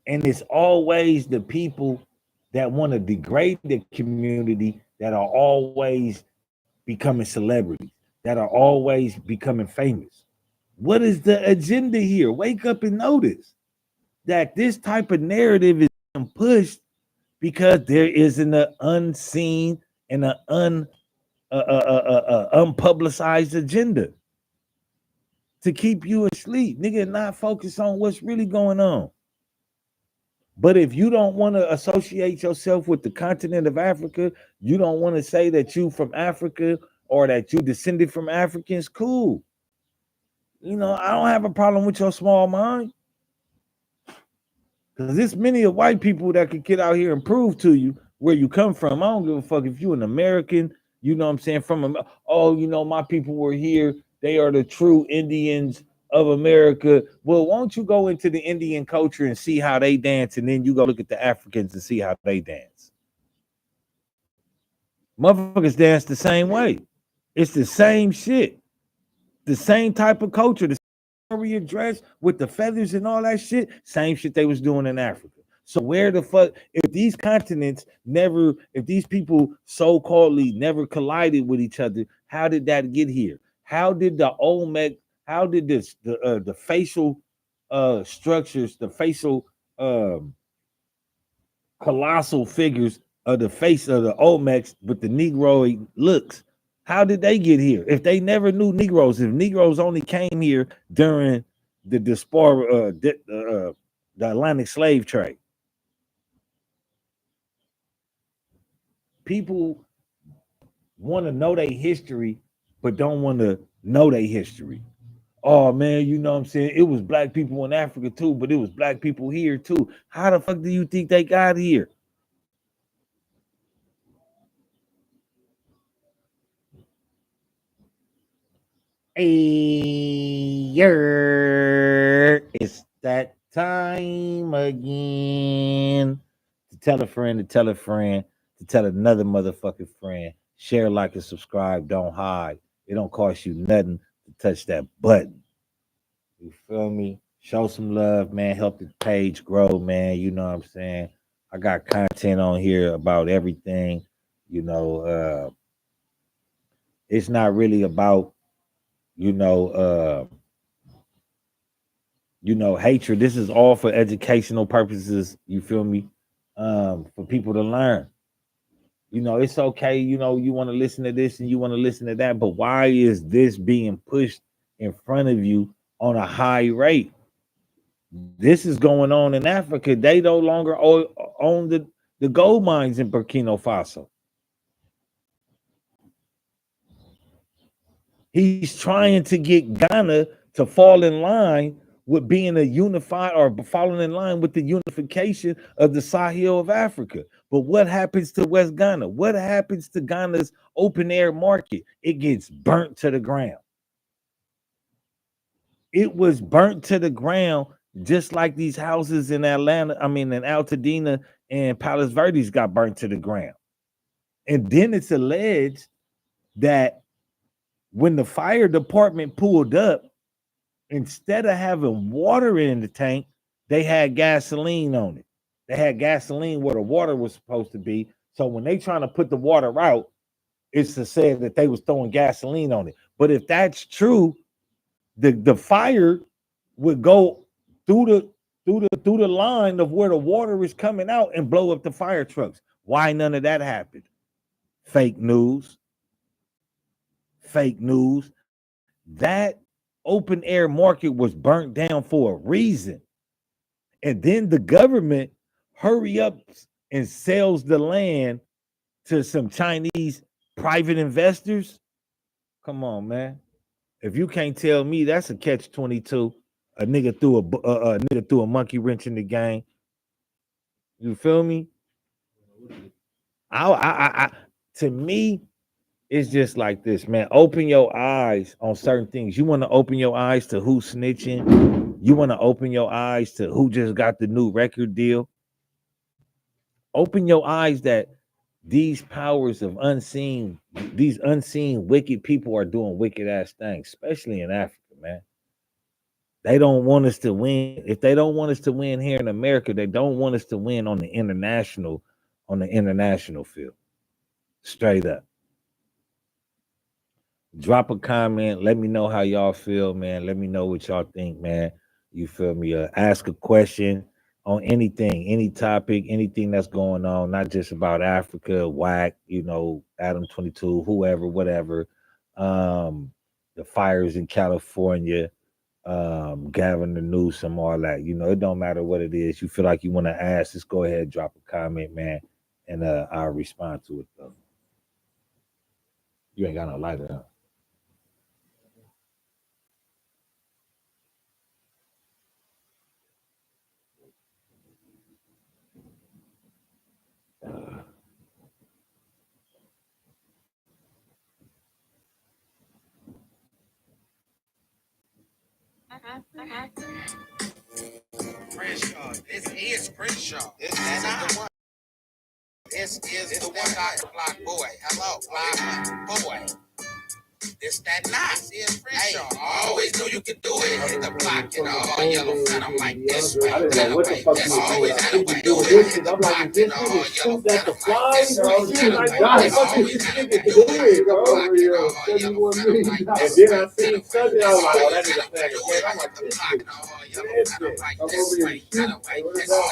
And it's always the people that want to degrade the community that are always becoming celebrities, that are always becoming famous. What is the agenda here? Wake up and notice that this type of narrative is being pushed because there is an unseen and an unpublicized agenda to keep you asleep, nigga, not focus on what's really going on. But if you don't want to associate yourself with the continent of Africa, you don't want to say that you from Africa or that you descended from Africans, cool. I don't have a problem with your small mind. Because there's many of white people that could get out here and prove to you where you come from. I don't give a fuck if you're an American, you know what I'm saying, my people were here. They are the true Indians of America. Well, won't you go into the Indian culture and see how they dance, and then you go look at the Africans and see how they dance? Motherfuckers dance the same way. It's the same shit, the same type of culture, the warrior dress with the feathers and all that shit. Same shit they was doing in Africa. So where the fuck, if these continents never, if these people so-calledly never collided with each other, how did that get here? How did the Olmec, how did this the facial structures, the facial colossal figures of the face of the Olmecs with the Negroid looks, how did they get here? If they never knew Negroes, if Negroes only came here during the diaspora, the Atlantic slave trade, people want to know their history, but don't want to know their history. Oh man, you know what I'm saying? It was black people in Africa too, but it was black people here too. How the fuck do you think they got here? Hey, it's that time again to tell a friend to tell a friend to tell another motherfucking friend. Share, like, and subscribe. Don't hide. It don't cost you nothing to touch that button. You feel me? Show some love, man. Help the page grow, man. You know what I'm saying? I got content on here about everything. You know, it's not really about, you know, hatred. This is all for educational purposes. You feel me? For people to learn. You know, it's okay. You know, you want to listen to this and you want to listen to that, but why is this being pushed in front of you on a high rate? This is going on in Africa. They no longer own the gold mines in Burkina Faso. He's trying to get Ghana to fall in line with being a unified, or falling in line with the unification of the Sahel of Africa. But what happens to West Ghana? What happens to Ghana's open air market? It gets burnt to the ground. It was burnt to the ground, just like these houses in Atlanta, I mean in Altadena and Palos Verdes got burnt to the ground. And then it's alleged that when the fire department pulled up, instead of having water in the tank, they had gasoline on it. They had gasoline where the water was supposed to be. So when they trying to put the water out, it's to say that they was throwing gasoline on it. But if that's true, the fire would go through the line of where the water is coming out and blow up the fire trucks. Why none of that happened? Fake news. Fake news. That open air market was burnt down for a reason. And then the government hurry up and sells the land to some Chinese private investors. Come on, man. If you can't tell me that's a catch-22, a nigga threw a monkey wrench in the game. You feel me? To me, it's just like this, man. Open your eyes on certain things. You want to open your eyes to who's snitching. You want to open your eyes to who just got the new record deal. Open your eyes that these powers of these unseen wicked people are doing wicked ass things, especially in Africa, man. They don't want us to win. If they don't want us to win here in America, they don't want us to win on the international field. Straight up. Drop a comment. Let me know how y'all feel, man. Let me know what y'all think, man. You feel me? Ask a question on anything, any topic, anything that's going on, not just about Africa, whack, Adam 22, whoever, whatever. The fires in California, Gavin Newsom, all that. It don't matter what it is. You feel like you want to ask, just go ahead, drop a comment, man, and I'll respond to it, though. You ain't got no lighter, huh? Crenshaw. This is Crenshaw. This is the one. This is the one. Block boy. Hello, block boy. This that nice. Hey, I always knew you could do it. Hit the block in all yellow phantom like this way. I didn't know what the fuck you Always had a way to do do this. it. I'm like, this nigga shoot at the fly, This bro. way. Shit, like, God, fuck this nigga do it, bro. Over here, 71 million. And then I seen Sunday, I was like, oh, that nigga back again. I'm like, this nigga, I'm over here shooting.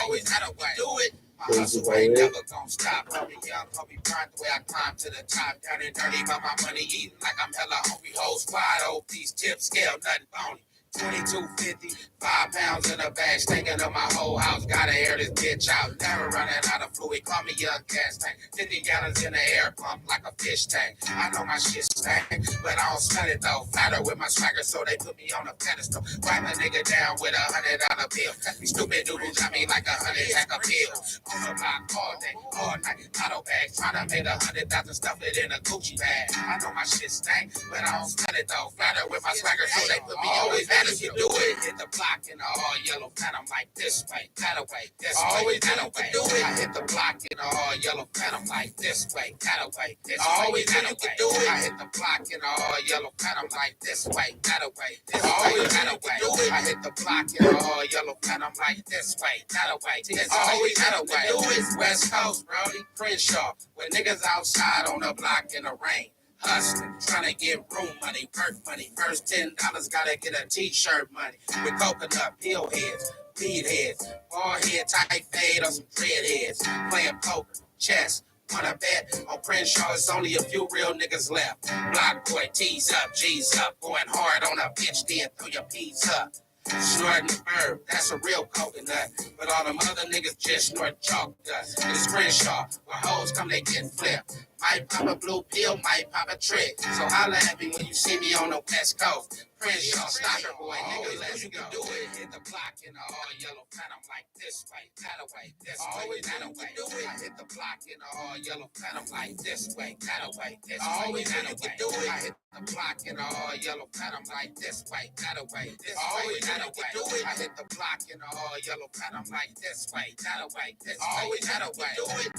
Always had a way. Do it. My hustle ain't never gonna stop. Probably young, probably grind the way I climb to the top. Down and dirty, but my money eating like I'm hella hungry. Whole squad, old piece, tip, scale, nothing bony. 2250, 5 pounds in a bag, stinking up my whole house. Gotta air this bitch out. Never running out of fluid. Call me young gas tank. 50 gallons in the air pump like a fish tank. I know my shit stank, but I don't smell it though. Flatter with my swagger, so they put me on a pedestal. Wipe a nigga down with $100 bill. These stupid doodles got me like 100 hack a pill. On the block all day, all night. Auto bags trying to make 100,000, stuff it in a Gucci bag. I know my shit stank, but I don't smell it though. Flatter with my swagger, so they put me always better. You do it, hit the block in the all yellow phantom like this way, that way, this always way, that way. Do it. I hit the block in the all yellow phantom like this way, that way, this always way, that way. Do it. I hit the block in the all yellow phantom like this way, that way, this always that way. Do it. I hit the block in the all yellow phantom like this way, that way, this always that way. Do it. West Coast, Brody, Crenshaw, where niggas outside on the block in the rain. Hustling, trying to get room money, work money. First $10, gotta get a t-shirt money. With coconut, peel heads, bead heads, ball head, tight fade, or some dread heads. Playing poker, chess, wanna bet. On Crenshaw, it's only a few real niggas left. Block boy, tease up, G's up. Going hard on a bitch, then throw your P's up. Snorting the bird, that's a real coconut. But all them other niggas just snort chalk dust. It's Crenshaw, where hoes come, they get flipped. Might pop a blue pill, might pop a trick. So holla at me when you see me on the West Coast. Crenshaw, stalker boy, nigga, let's go. Do it, hit the block in the all yellow phantom like this way, that way, this always that way. Do it, I hit the block in the all yellow phantom like this way, that way, this always that way. Do it, I hit the block in the all yellow phantom like this way, that way, this always that way. Do it, I hit the block in the all yellow phantom like this way, that way, this always that way. Do it.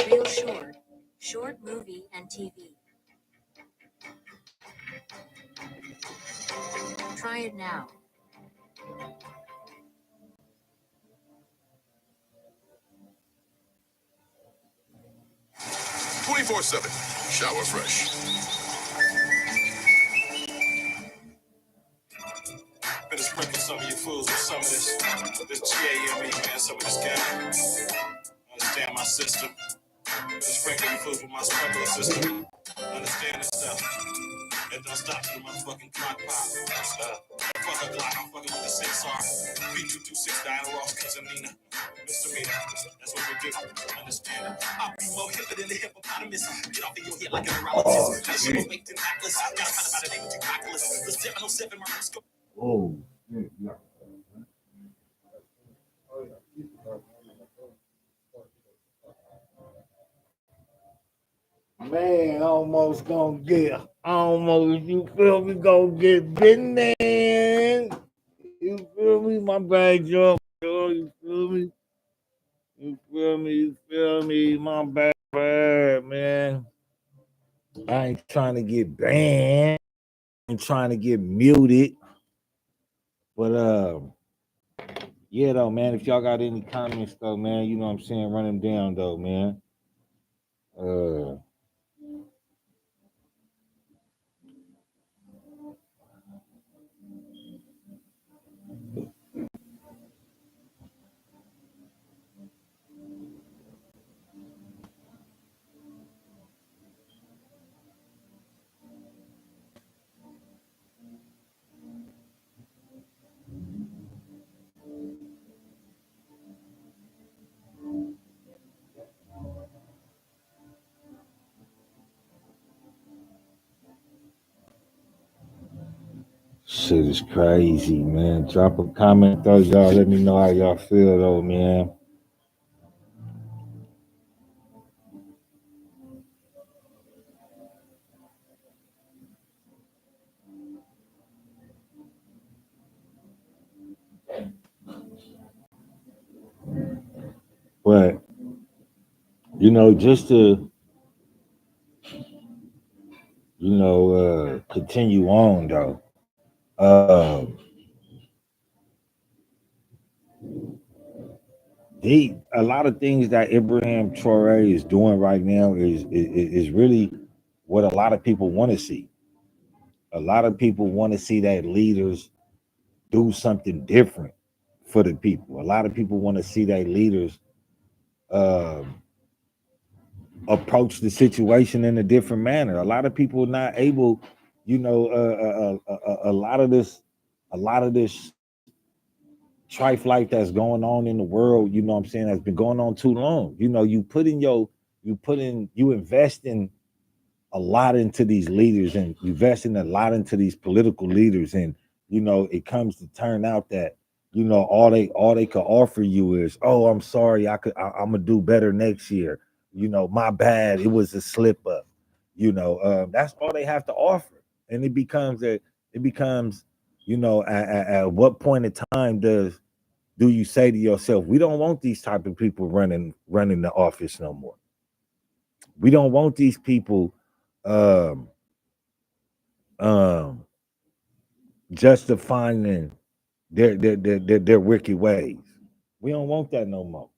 Real Short, short movie and TV. Try it now. "24/7, shower fresh." Better sprinkle some of your fools with some of this GAME, man, some of this game. Understand my system. Better sprinkle your fools with my sprinkler system. Understand this stuff. It don't stop till the motherfucking Glock pop. Fuck a Glock, I'm fucking with the 6R. B226, Diana Ross, cousin Nina. Misdemeanor, that's what we do. Understand it? I'll be more hipper than the hippopotamus. Get off of your head like a neurologist. That shit was baked in Atlas. Gotta find about a name with you, Oculus. The 707 murder scope. Oh, yeah. Man, almost, you feel me, gonna get business. You feel me, my bad, Joe. You feel me? You feel me, my bad, man. I ain't trying to get banned. I'm trying to get muted. But, yeah, though, man, if y'all got any comments, though, man, you know what I'm saying, run them down, though, man. Shit is crazy, man. Drop a comment, though, y'all. Let me know how y'all feel, though, man. just to continue on though. A lot of things that Ibrahim Traore is doing right now is really what a lot of people want to see. A lot of people want to see that leaders do something different for the people. A lot of people want to see that leaders um, approach the situation in a different manner. A lot of people are not able, a lot of this trife life that's going on in the world, you know what I'm saying, has been going on too long. You invest in a lot into these leaders and invest in a lot into these political leaders, and it comes to turn out that all they could offer you is, oh, I'm sorry, I'm gonna do better next year. My bad, it was a slip up. That's all they have to offer, and it becomes at what point in time do you say to yourself, we don't want these type of people running the office no more. We don't want these people um um justifying their wicked ways. We don't want that no more.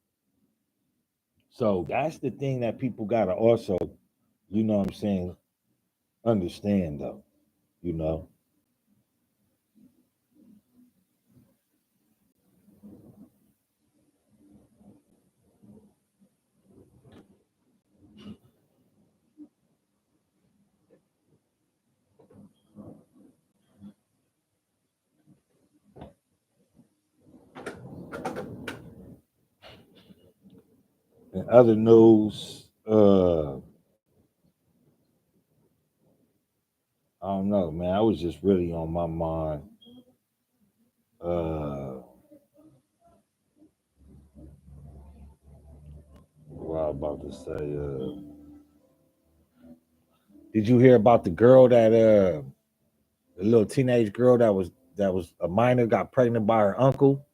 So that's the thing that people gotta also, what I'm saying, understand though, you know. In other news, I don't know, man. I was just really on my mind. What I was about to say. Did you hear about the girl the little teenage girl that was a minor, got pregnant by her uncle,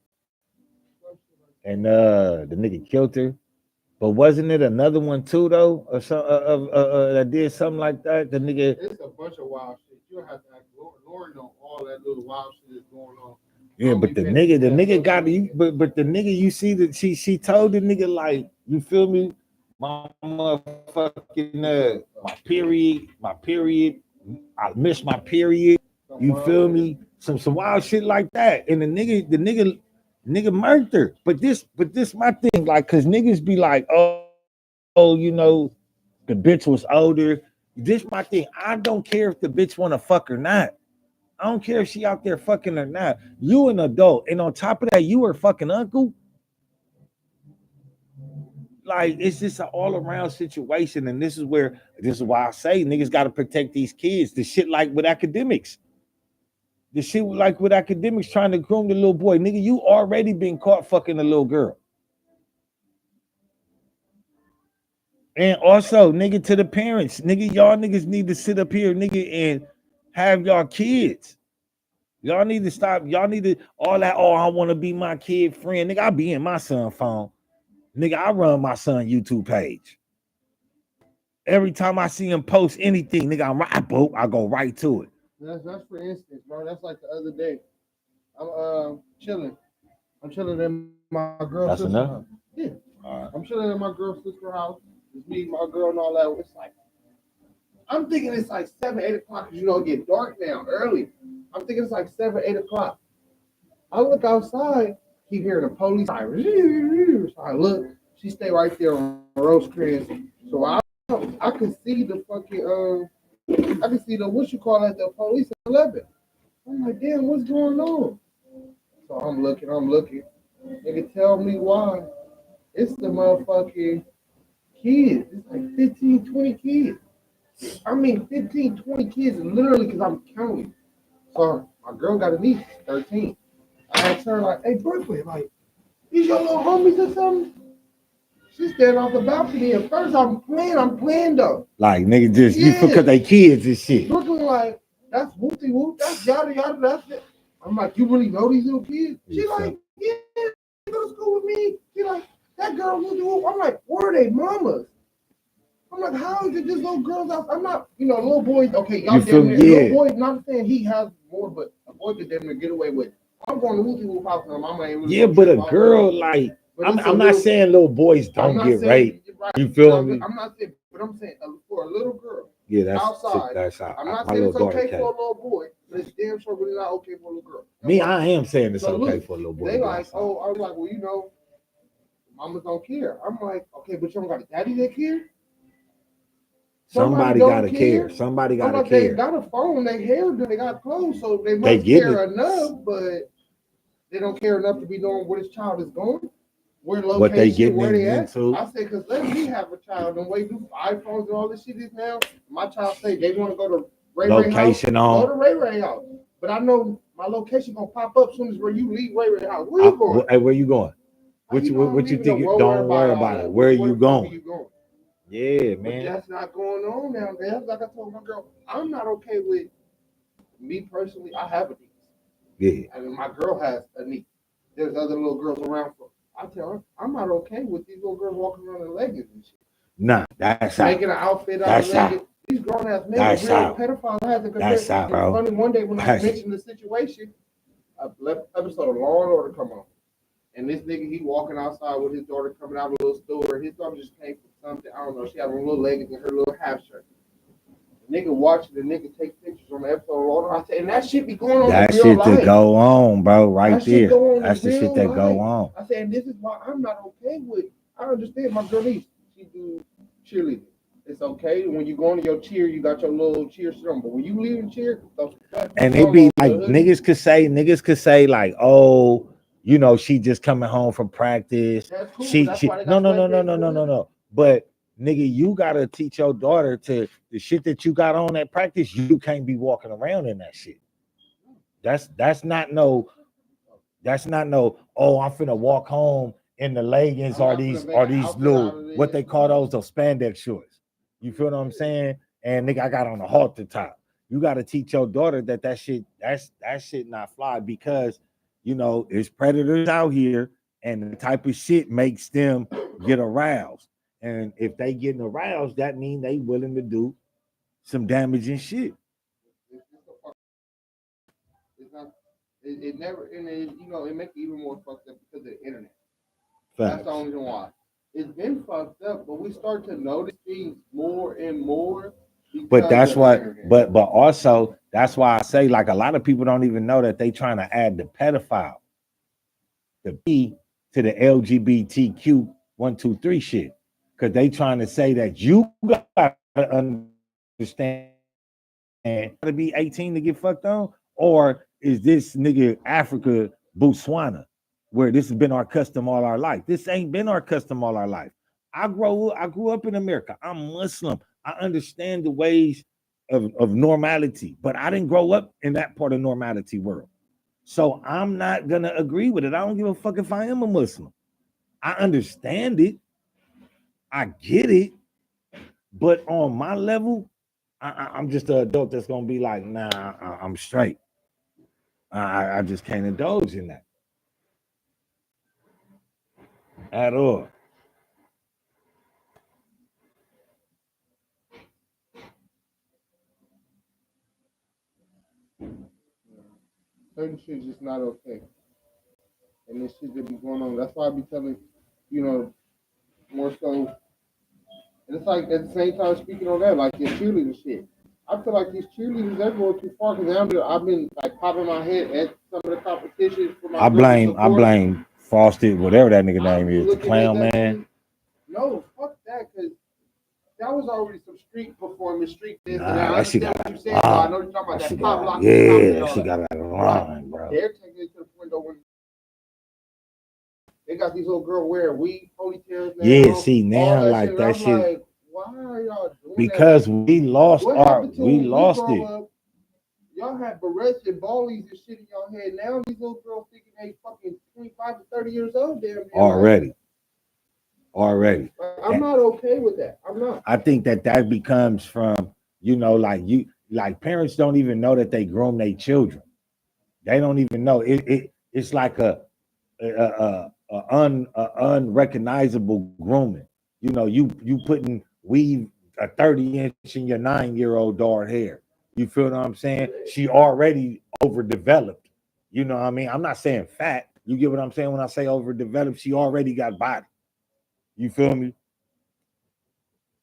and the nigga killed her? But wasn't it another one too though, or some that did something like that? The nigga. It's a bunch of wild shit. You have to act Lord know all that little wild shit that's going on. Yeah, but the nigga got you. But the nigga, you see that she told the nigga, like, you feel me? My motherfucking my period. I missed my period. You feel me? Some wild shit like that. And the nigga murdered her. But this my thing, like, cause niggas be like, oh, the bitch was older. This my thing. I don't care if the bitch wanna fuck or not. I don't care if she out there fucking or not. You an adult, and on top of that, you her fucking uncle. Like, it's just an all around situation, and this is why I say niggas got to protect these kids. The shit like with academics, trying to groom the little boy, nigga. You already been caught fucking a little girl, and also, nigga, to the parents, nigga, y'all niggas need to sit up here, nigga, and have y'all kids. Y'all need to stop. Y'all need to all that. Oh, I want to be my kid friend, nigga. I be in my son phone, nigga. I run my son YouTube page. Every time I see him post anything, nigga, I go right to it. That's for instance, bro. That's like the other day. I'm chilling. I'm chilling in my girl's That's sister enough? house. Yeah. All right. I'm chilling in my girl's sister house. It's me, my girl, and all that. It's like, I'm thinking it's like 7, 8 o'clock because it get dark now early. I'm thinking it's like 7, 8 o'clock. I look outside, keep hearing the police sirens. So I look, she stay right there on Rosecrans. So I can see the fucking I can see the the police at 11. I'm like, damn, what's going on? So I'm looking. They can tell me why. It's the motherfucking kids. It's like 15, 20 kids. I mean, 15, 20 kids, literally, because I'm counting. So my girl got a niece, 13. I asked her, like, hey, Brooklyn, like, these your little homies or something? She's standing off the balcony. At first, I'm playing though. Like, nigga, just you because they kids and shit. Brooklyn, like, that's whoopty whoop, that's yada yada, that's it. I'm like, you really know these little kids? She like, yeah, they go to school with me. She like, that girl whoopty whoop. I'm like, where are they mamas? I'm like, how is it just little girls out? I'm not, little boys. Okay, y'all You feel damn me? near, Yeah. little boys. Not saying he has more, but a boy could damn near get away with. I'm going to whoop house and mama ain't really. Yeah, but a girl like I'm not saying little boys don't get raped. Right, you feel me? I'm not saying, but I'm saying for a little girl. Yeah, that's outside. That's how I'm not my saying little it's daughter okay came. for a little boy, but it's damn sure really not okay for a little girl. Me, I am saying it's So okay look, for a little boy. They to go like, outside. oh, I'm like, well, mamas don't care. I'm like, okay, but you don't got a daddy that care? Somebody gotta care. Somebody gotta care. They got a phone, they hair, they got clothes, so they must care enough, but they don't care enough to be knowing where this child is going, where location, what they getting where they into. at. I said, because let me have a child, the way do iPhones and all this shit is now. My child say they want to go to Ray location Ray house, on. go to Ray house. But I know my location gonna pop up as soon as where you leave Ray house. Where you going? Hey, where you going? What you think? Don't worry about it. Where you going? Yeah, man. But that's not going on now. That's like I told my girl, I'm not okay with me personally. I have a niece. Yeah. And my girl has a niece. There's other little girls around for. I tell her, I'm not okay with these little girls walking around in leggings and shit. Nah, that's making out. an outfit out That's of leggings. These grown ass men are real out. pedophiles. I had to compare. That's out, bro. Funny, one day when I mentioned the situation, a episode of Law and Order come on. And this nigga, he walking outside with his daughter coming out of a little store. His daughter just came from something. I don't know. She had a little leggings and her little half shirt. The nigga watching the nigga take pictures on the episode of Law and Order. I said, and that shit be going on that in real shit life. To go on, bro, right there. That's the shit that life. go on. I said, and this is why I'm not okay with. I understand my girl niece. She do cheerleading. It's okay when you go into your cheer, you got your little cheer shirt on. But when you leave the cheer, and it be like niggas could say like, oh, she just coming home from practice. Cool. She no. But nigga, you gotta teach your daughter to the shit that you got on at practice. You can't be walking around in that shit. That's not no. Oh, I'm finna walk home in the leggings or these little what they call those spandex shorts. You feel what I'm saying? And nigga, I got on a halter top. You got to teach your daughter that shit not fly because there's predators out here and the type of shit makes them get aroused. And if they getting aroused, that means they willing to do some damaging shit. It never, and it makes it even more fucked up because of the internet. Facts. That's the only reason why. It's been fucked up, but we start to notice things more and more. But that's what, but also that's why I say like a lot of people don't even know that they trying to add the pedophile, the B to the LGBTQ 123 shit, because they trying to say that you gotta understand to be 18 to get fucked on, or is this nigga Africa Botswana, where this has been our custom all our life? This ain't been our custom all our life. I grew up in America. I'm Muslim. I understand the ways of normality, but I didn't grow up in that part of normality world. So I'm not gonna agree with it. I don't give a fuck if I am a Muslim. I understand it. I get it. But on my level, I'm just an adult that's gonna be like, nah, I'm straight. I just can't indulge in that at all. Certain shit just not okay. And this shit that be going on. That's why I be telling, more so. And it's like at the same time speaking on that, like your cheerleader shit. I feel like these cheerleaders they're going too far because I've been like popping my head at some of the competitions for my. I blame Frosted, whatever that nigga name is, the clown man. No, fuck that, because that was already some street performance, street business. Nah, that shit got what you're saying, I know you're talking about that pop lock. Yeah, that shit got a line, bro. They're taking it to the point though when they got these little girls wearing weed ponytails now. Yeah, see now like that shit. Like, why are y'all doing because that? we lost we lost it. Up, y'all had barrettes and ballies and shit in y'all head. Now these little girls thinking they fucking 25 to 30 years old. Damn. Already. Like, I'm not okay with that. I'm not. I think that becomes from like parents don't even know that they groom their children. They don't even know it's like a unrecognizable grooming. You putting weave a 30-inch in your 9-year-old dark hair. You feel what I'm saying? She already overdeveloped. You know what I mean? I'm not saying fat. You get what I'm saying when I say overdeveloped? She already got body. You feel me?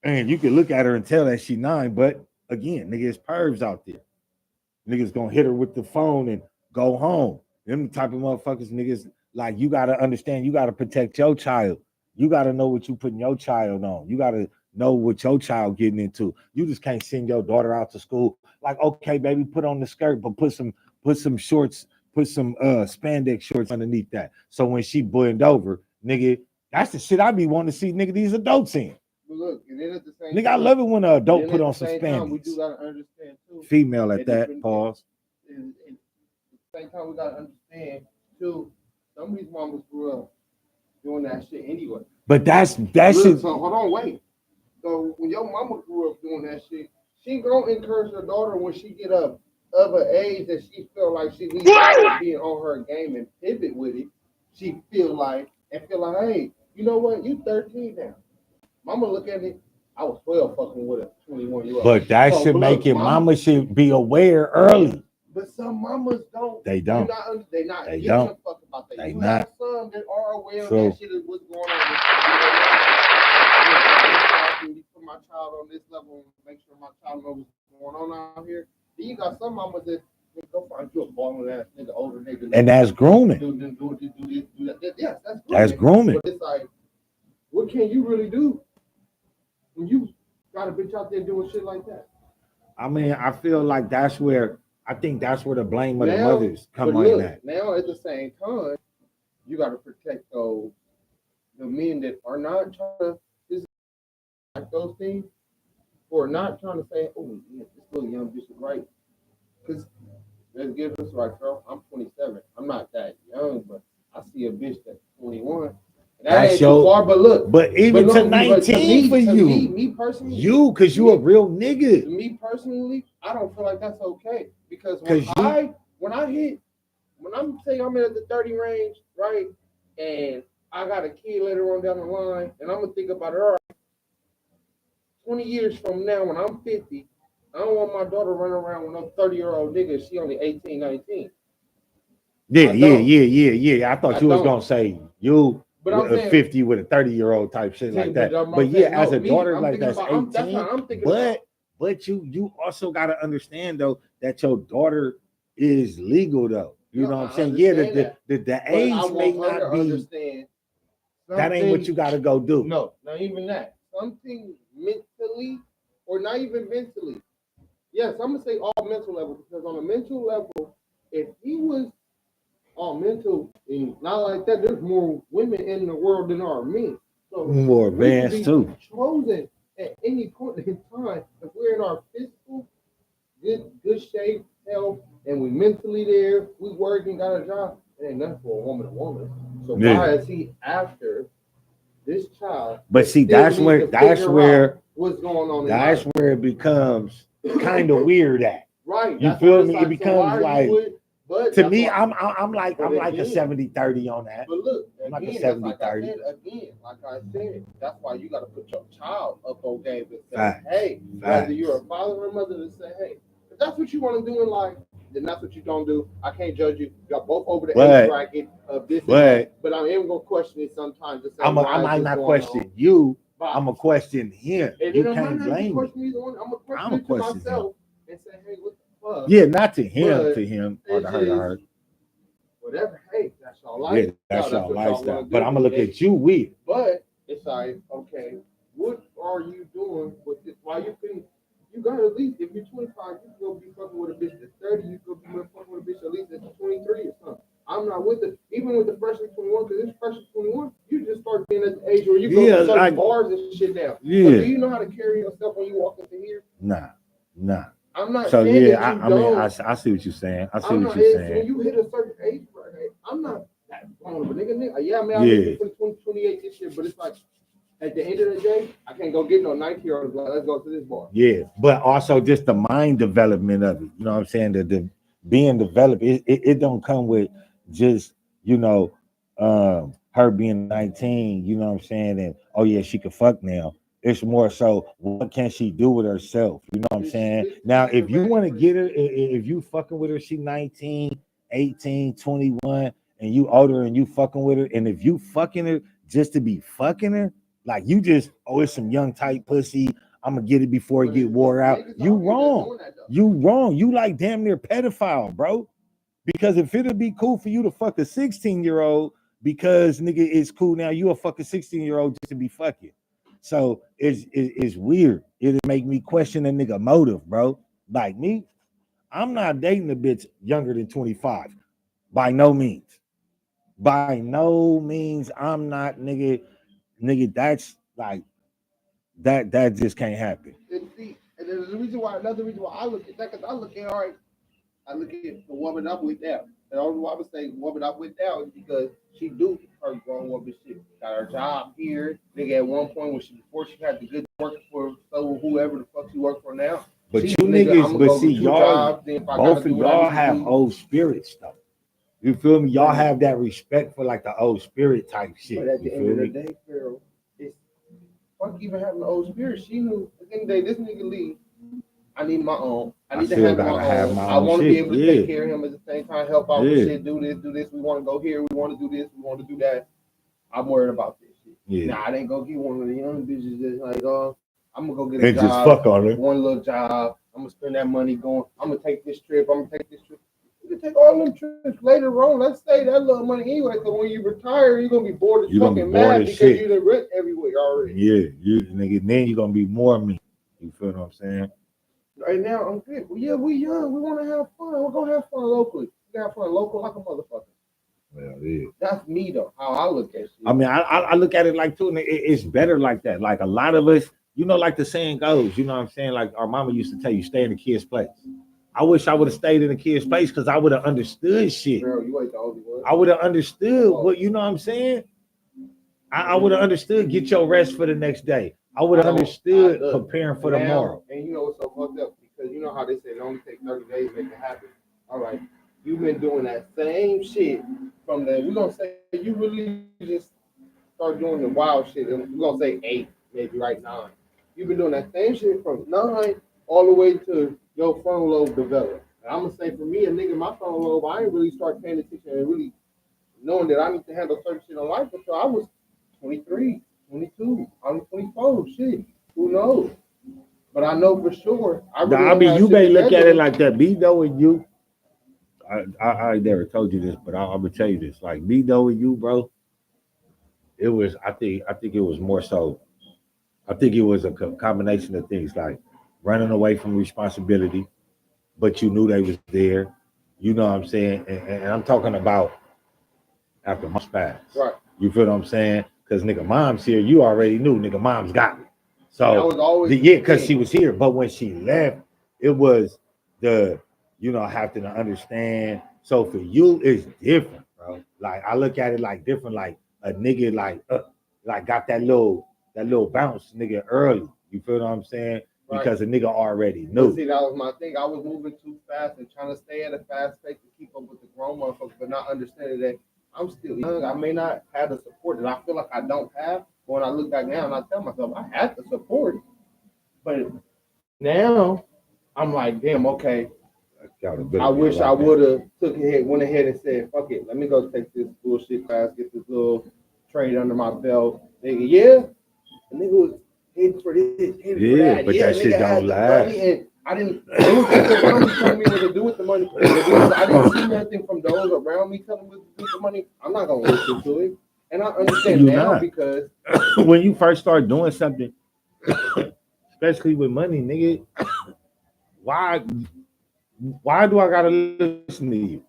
And you can look at her and tell that she 9, but again, nigga, it's pervs out there. Niggas gonna hit her with the phone and go home. Them type of motherfuckers, niggas, like, you gotta understand, you gotta protect your child. You gotta know what you putting your child on. You gotta know what your child getting into. You just can't send your daughter out to school. Like, okay, baby, put on the skirt, but put some shorts, put some spandex shorts underneath that. So when she bend over, nigga, that's the shit I be wanting to see, nigga, these adults in. But look, and then at the same Nigga, time, I love it when an adult put at on the some same time, we spandex. do gotta understand too. Female at at that, different- pause. And at the same time, we gotta understand too. Some of these mamas grew up doing that shit anyway. But that Look, shit. so hold on, wait. So when your mama grew up doing that shit, she gonna encourage her daughter when she get up of an age that she feel like she needs to be on her game and pivot with it. She feel like, hey, you know what? You 13 now. Mama look at it. I was 12 fucking with a 21-year-old. But that So, should make look, it. Mama should be aware early. But some mamas don't. They don't. They not They giving don't. a fuck about that. They You not. have some that are aware True. of that shit is what's going on. You put my child on this level and make sure my child knows what's going on out here. Then you got some mamas that go find you a balling ass nigga, older nigga. And that's grooming. Do this, do that. Yes, that's grooming. That's grooming. But it's like, what can you really do when you got a bitch out there doing shit like that? I mean, I feel like that's where the blame of the Now, mothers come but on look, that. Now at the same time, you got to protect the men that are not trying to like those things, or not trying to say, oh, yeah, this little young bitch is right. Because let's give us right, girl. I'm 27. I'm not that young, but I see a bitch that's 21. And that ain't too far, but look. But even to 19 for you. Me personally. You, because you a real nigga. To me personally, I don't feel like that's okay. Because when I'm saying I'm in the 30 range, right, and I got a kid later on down the line, and I'm gonna think about it, all right, 20 years from now when I'm 50, I don't want my daughter running around with no 30-year-old nigga. She only 18, 19. Yeah. I thought you was gonna say you but I'm saying, 50 with a 30-year-old type shit like that. But yeah, as a daughter like that's 18. But you also gotta understand though that your daughter is legal though. You know what I'm saying? Yeah, the age may not be. That ain't what you gotta go do. No, not even that. Something mentally, or not even mentally. Yes, I'm gonna say all mental level, because on a mental level, if he was all mental and not like that, there's more women in the world than are men. So more advanced too. Chosen at any point in time, if we're in our physical good shape, health, and we mentally there, we working, got a job, it ain't nothing for a woman to woman. So why is he after this child? But see, that's where what's going on. That's where it becomes kind of weird at. Right. You feel me? It becomes like, to me, I'm like a 70-30 on that. But look, I'm like a again, 70-30. Like I said, that's why you got to put your child up on game and say, hey, whether you're a father or a mother, to say, hey, if that's what you want to do in life, then that's what you don't do. I can't judge you. You're both over the age bracket of this. But I am gonna question it sometimes. To say, I might not question you. I'm gonna question him. And you can't blame me. I'm gonna question myself and say, hey, what the fuck? Yeah, not to him, or to her. Whatever. Hey, that's your lifestyle. Yeah, that's your lifestyle. But I'm gonna look at you weird. But it's like, okay, what are you doing with this? Why you couldn't? You got at least, if you're 25, you can go be fucking with a bitch that's 30. You could be fucking with a bitch at least that's 23 or something. I'm not with it, even with the freshly 21, because this freshly 21, you just start being at the age where you go to like, bars and shit now. Yeah. So do you know how to carry yourself when you walk into here? Nah. I'm not so saying yeah, that you I see what you're saying. I see what you're saying. When you hit a certain age, right? I'm not that grown of a nigga. Yeah, I mean, I'm yeah. 28 this year, but it's like, at the end of the day, I can't go get no 90-year-old. Let's go to this bar. Yeah, but also just the mind development of it. You know what I'm saying? The being developed, it don't come with just, you know, her being 19, you know what I'm saying? And, oh, yeah, she can fuck now. It's more so, what can she do with herself? You know what I'm saying? Now, if you want to get her, if you fucking with her, she 19, 18, 21, and you older and you fucking with her, and if you fucking her just to be fucking her, like you just, oh, it's some young tight pussy, I'm gonna get it before it get wore out. You wrong. You wrong. You like damn near pedophile, bro. Because if it'll be cool for you to fuck a 16-year-old, because nigga, it's cool now, you a fucking 16-year-old just to be fucking. So it's weird. It'll make me question a nigga motive, bro. Like me, I'm not dating a bitch younger than 25. By no means. By no means, I'm not, nigga. Nigga, that's like that just can't happen. And see, and there's a reason why. Another reason why I look at that, because I look at all right. I look at the woman I'm with now. And the only reason why I would say woman I'm with now is because she do her grown woman shit. Got her job here. Nigga, at one point when before she had the good work for so whoever the fuck she work for now. But she, you nigga, niggas, but see, y'all, both of y'all have old spirit stuff. You feel me? Y'all have that respect for like the old spirit type shit. But at the you end feel of me? the day, girl, it's fuck even having the old spirit. She knew at the end of the day, this nigga leave. I need my own. I need to have my own. I want to be able to take care of him at the same time, help out with shit, do this. We want to go here. We want to do this. We want to do that. I'm worried about this shit. Yeah. Nah, I ain't go get one of the young bitches that's like, oh, I'm gonna go get a job. Just fuck on it. One little job. I'm gonna spend that money going. I'm gonna take this trip. You can take all them trips later on. Let's save that little money anyway. So when you retire, you're gonna be bored as fucking mad because you done rent everywhere already. Yeah, you nigga. Then you're gonna be more me. You feel what I'm saying? Right now, I'm good. Well, yeah, we young. We want to have fun. We're going to have fun locally. We have fun local like a motherfucker. Well, yeah. That's me, though, how I look at shit. I mean, I look at it like, too, and it's better like that. Like, a lot of us, you know, like the saying goes, you know what I'm saying? Like, our mama used to tell you, stay in the kid's place. I wish I would have stayed in the kid's place because I would have understood shit. Girl, you ain't the only one. I would have understood what, you know what I'm saying? I would have understood get your rest for the next day. I would have understood preparing for tomorrow. And you know what's so fucked up? Because you know how they say it only takes 30 days to make it happen. All right. You've been doing that same shit from the, we're going to say, you really just start doing the wild shit. And we're going to say 8, maybe right 9. You've been doing that same shit from 9 all the way to your frontal lobe develop. And I'm going to say for me, a nigga, my frontal lobe, I ain't really start paying attention and really knowing that I need to handle certain shit in life until I was 23. 22, I'm 24, shit, who knows? But I know for sure. I mean, you may look at it like that. Me knowing you, I never told you this, but I'm gonna tell you this. Like me knowing you, bro, it was. I think it was more so. I think it was a combination of things, like running away from responsibility, but you knew they was there. You know what I'm saying? And I'm talking about after months passed. Right. You feel what I'm saying? Because nigga, mom's here. You already knew, nigga, mom's got me. So that was always because she was here. But when she left, it was the, you know, having to understand. So for you, it's different, bro. Like I look at it like different. Like a nigga, like got that little bounce, nigga, early. You feel what I'm saying? Right. Because a nigga already knew. But see, that was my thing. I was moving too fast and trying to stay at a fast pace to keep up with the grown motherfuckers, but not understanding that I'm still young. I may not have the support that I feel like I don't have. But when I look back now and I tell myself I had the support, but now I'm like, damn, okay. I wish I would have went ahead and said, fuck it, let me go take this bullshit class, get this little trade under my belt. Nigga, yeah, the nigga was hitting for this, hitting for that. But that shit don't last. And I didn't. It was people around me telling me what to do with the money. I didn't see nothing from those around me telling me what to do with the money. I'm not gonna listen to it, and I understand now because when you first start doing something, especially with money, nigga, why do I gotta listen to you?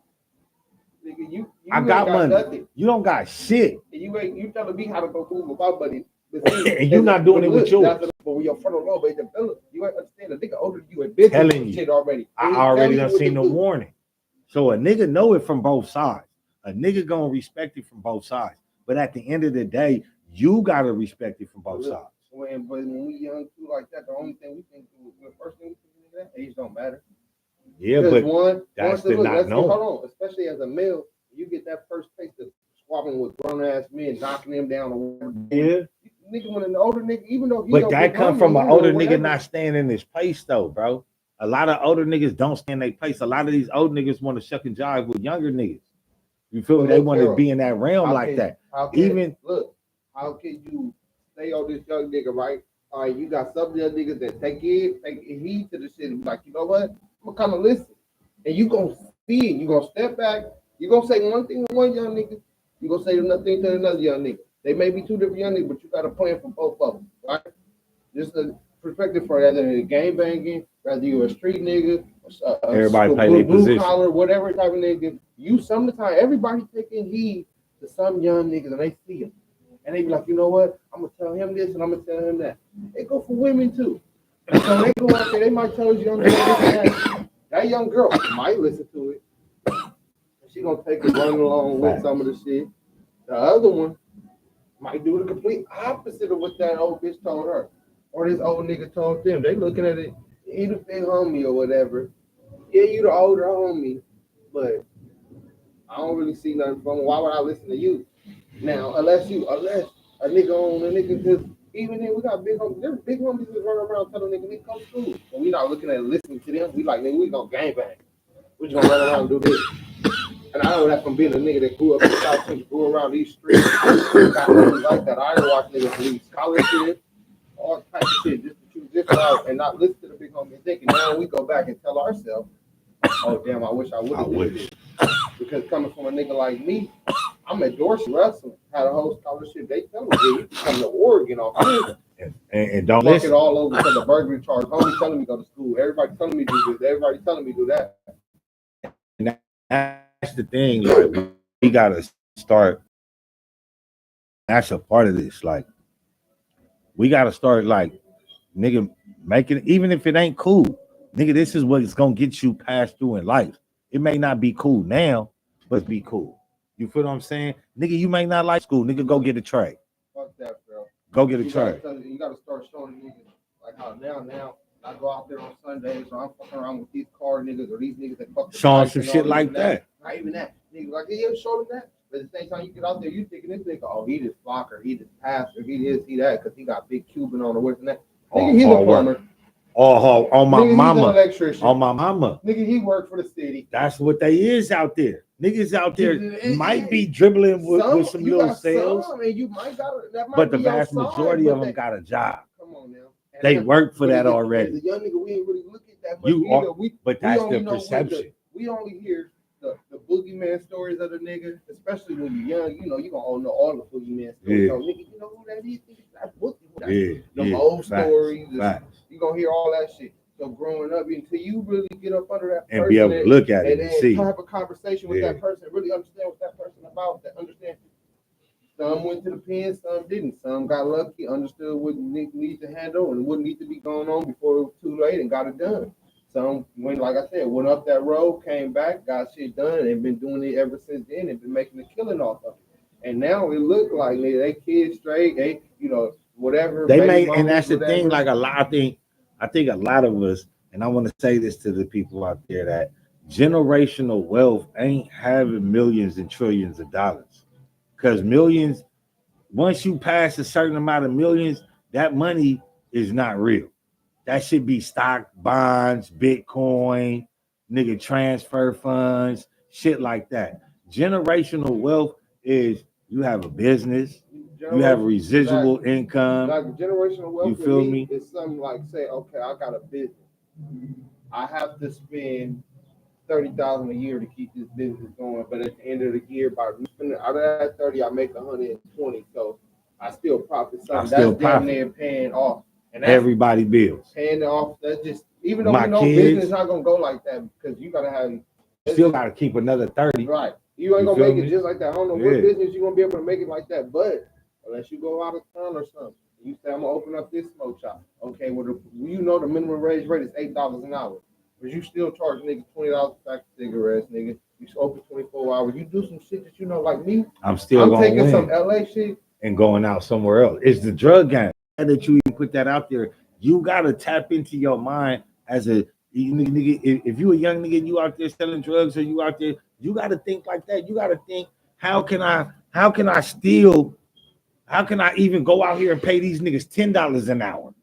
Nigga, you I got money. Nothing. You don't got shit. And you telling me how to go move with my money. And you're not doing it with yours. But when your frontal lobe ain't developed, you ain't understand the nigga older than you had been through shit already. I already done seen the warning. So a nigga know it from both sides. A nigga gonna respect it from both sides. But at the end of the day, you gotta respect it from both sides. But when we young too like that, the only thing we think, the first thing we think that age don't matter. Yeah, but that's the not knowing. Hold on, especially as a male, you get that first taste of squabbling with grown ass men, knocking them down. Yeah. nigga when an older nigga, even though he But your that big come homie, from an you know, older nigga whatever. not staying in his place though, bro. A lot of older niggas don't stay in their place. A lot of these old niggas want to shuck and jive with younger niggas. You feel me? But They look, want to Harold, be in that realm how like can, that. how can, Even look, how can you stay on this young nigga, right? All right, you got some young niggas that take heed to the shit and be like, you know what? I'm gonna kind of listen. And you gonna see it. You gonna step back. You gonna say one thing to one young nigga. You gonna say another thing to another young nigga. They may be two different young niggas, but you got a plan for both of them, right? Just a perspective for whether you're game banging, whether you're a street nigga, everybody play their blue position. collar, whatever type of nigga. You some of the time, everybody taking heed to some young niggas and they see him. And they be like, you know what? I'm gonna tell him this and I'm gonna tell him that. They go for women too. And so they go out there, they might tell his young girl this and that. That young girl might listen to it. And she gonna take it running along with some of the shit. The other one might do the complete opposite of what that old bitch told her. Or this old nigga told them. They looking at it, he the big homie or whatever. Yeah, you the older homie, but I don't really see nothing from him. Why would I listen to you? Now, unless a nigga on a nigga, because even then we got big homies. There's big homies that run around telling nigga, nigga, come through. So we not looking at listening to them. We like, nigga, we gonna gangbang. We just gonna run around and do this. And I know that from being a nigga that grew up in the South Central, grew around these streets. Got niggas like that. I didn't watch niggas leave scholarship, all types of shit, just to choose this route and not listen to the big homie thinking. Now we go back and tell ourselves, oh damn, I wish I would have did this. Because coming from a nigga like me, I'm at Dorsey Russell, had a whole scholarship. They tell me, yeah, you can come to Oregon off this. And don't Fuck listen. it all over to the burglary charge. Homie telling me go to school. Everybody telling me do this. Everybody telling me do that. And that's the thing. Like we gotta start. That's a part of this. Like we gotta start. Like nigga, making even if it ain't cool, nigga. This is what it's gonna get you passed through in life. It may not be cool now, but be cool. You feel what I'm saying? Nigga, you may not like school. Nigga, go get a trade. Fuck that, bro. Go get a trade. You gotta start showing niggas like how now I go out there on Sundays or I'm fucking around with these car niggas or these niggas that fuck Showing some shit like that. Not even that. Niggas like, yeah, show them that. But at the same time, you get out there, you thinking this nigga, oh, he just flocker, he just pastor, he this, he that, because he got big Cuban on the with and that. Nigga, he's a plumber. Oh, on my Nigga, mama. he's an electrician. On my mama. Nigga, he worked for the city. That's what they is out there. Niggas out there might be dribbling with some little sales, and you might got but the vast majority of them got a job. Come on now. They work for that already. As a young nigga, we ain't really look at that much either. But that's the perception. We only hear the boogeyman stories of the nigga, especially when you're young. You know, you gonna know all the boogeyman stories. Yeah. So, nigga, you know who that is? That's boogie. Yeah. The old Facts. stories. Facts. You gonna hear all that shit. So growing up, until you really get up under that person and be able to look at it and see, have a conversation with that person, really understand what that person about, that understand. Some went to the pen, some didn't. Some got lucky, understood what need to handle and what need to be going on before it was too late and got it done. Some went, like I said, went up that road, came back, got shit done, and been doing it ever since then and been making a killing off of it. And now it look like they kids straight, they, you know, whatever. They may, and that's the thing, like I think a lot of us, and I want to say this to the people out there, that generational wealth ain't having millions and trillions of dollars. Because millions, once you pass a certain amount of millions, that money is not real. That should be stock, bonds, Bitcoin, nigga transfer funds, shit like that. Generational wealth is you have a business, you have residual income. Like generational wealth, you feel me? It's something like, say, okay, I got a business. I have to spend $30,000 a year to keep this business going, but at the end of the year, by spending out of that 30, I make 120. So I still profit something. That's damn near paying off. And everybody bills. Paying off. That's just, even though we know business not gonna go like that, because you gotta have. Still gotta keep another 30. Right. You ain't gonna make it just like that. I don't know what business you're gonna be able to make it like that, but unless you go out of town or something. You say, I'm gonna open up this smoke shop. Okay, well, you know the minimum wage rate is $8 an hour. But you still charge niggas $20 a pack of cigarettes, nigga. You open 24 hours. You do some shit that you know, like me. I'm taking win. Some LA shit and going out somewhere else. It's the drug game. That you even put that out there. You gotta tap into your mind as a nigga. If you a young nigga and you out there selling drugs, or you out there, you gotta think like that. You gotta think, how can I steal How can I even go out here and pay these niggas $10 an hour?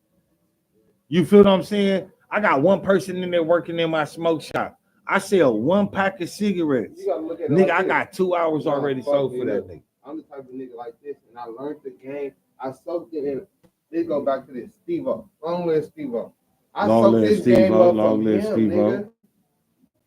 You feel what I'm saying? I got one person in there working in my smoke shop. I sell one pack of cigarettes. You gotta look at it Nigga, like I this. got 2 hours Nah, already fuck sold me, for that look. nigga. I'm the type of nigga like this, and I learned the game. I soaked it in. Let's go back to this. Steve-O. Long live Steve-O. I Long soaked live this game Steve-O, up long from live him, Steve-O. nigga.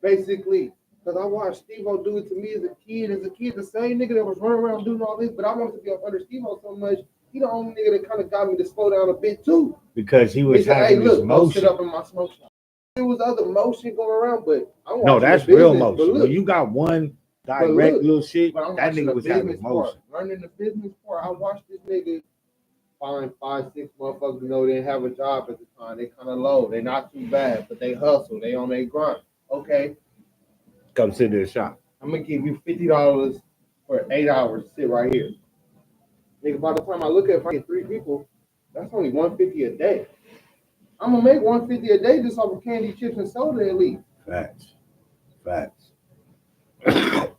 Basically. Because I watched Steve-O do it to me as a kid. The same nigga that was running around doing all this, but I wanted to be up under Steve-O so much. He the only nigga that kind of got me to slow down a bit too. Because he was He said, having hey, this look, go sit motion. up in my smoke shop. There was other motion going around, but I'm No, watching that's the real business, motion. but look, When you got one but direct look, little shit, but I'm that watching nigga the was having business motion. part. Learning the business part. I watched this nigga find 5-6 motherfuckers who know they didn't have a job at the time. They kind of low. They not too bad, but they hustle. They on their grind. Okay, Come sit in the shop. I'm gonna give you $50 for 8 hours. Sit right here, nigga. By the time I look at it, if I get 3 people, that's only $150 a day. I'm gonna make $150 a day just off of candy, chips, and soda at least. Facts. Facts. So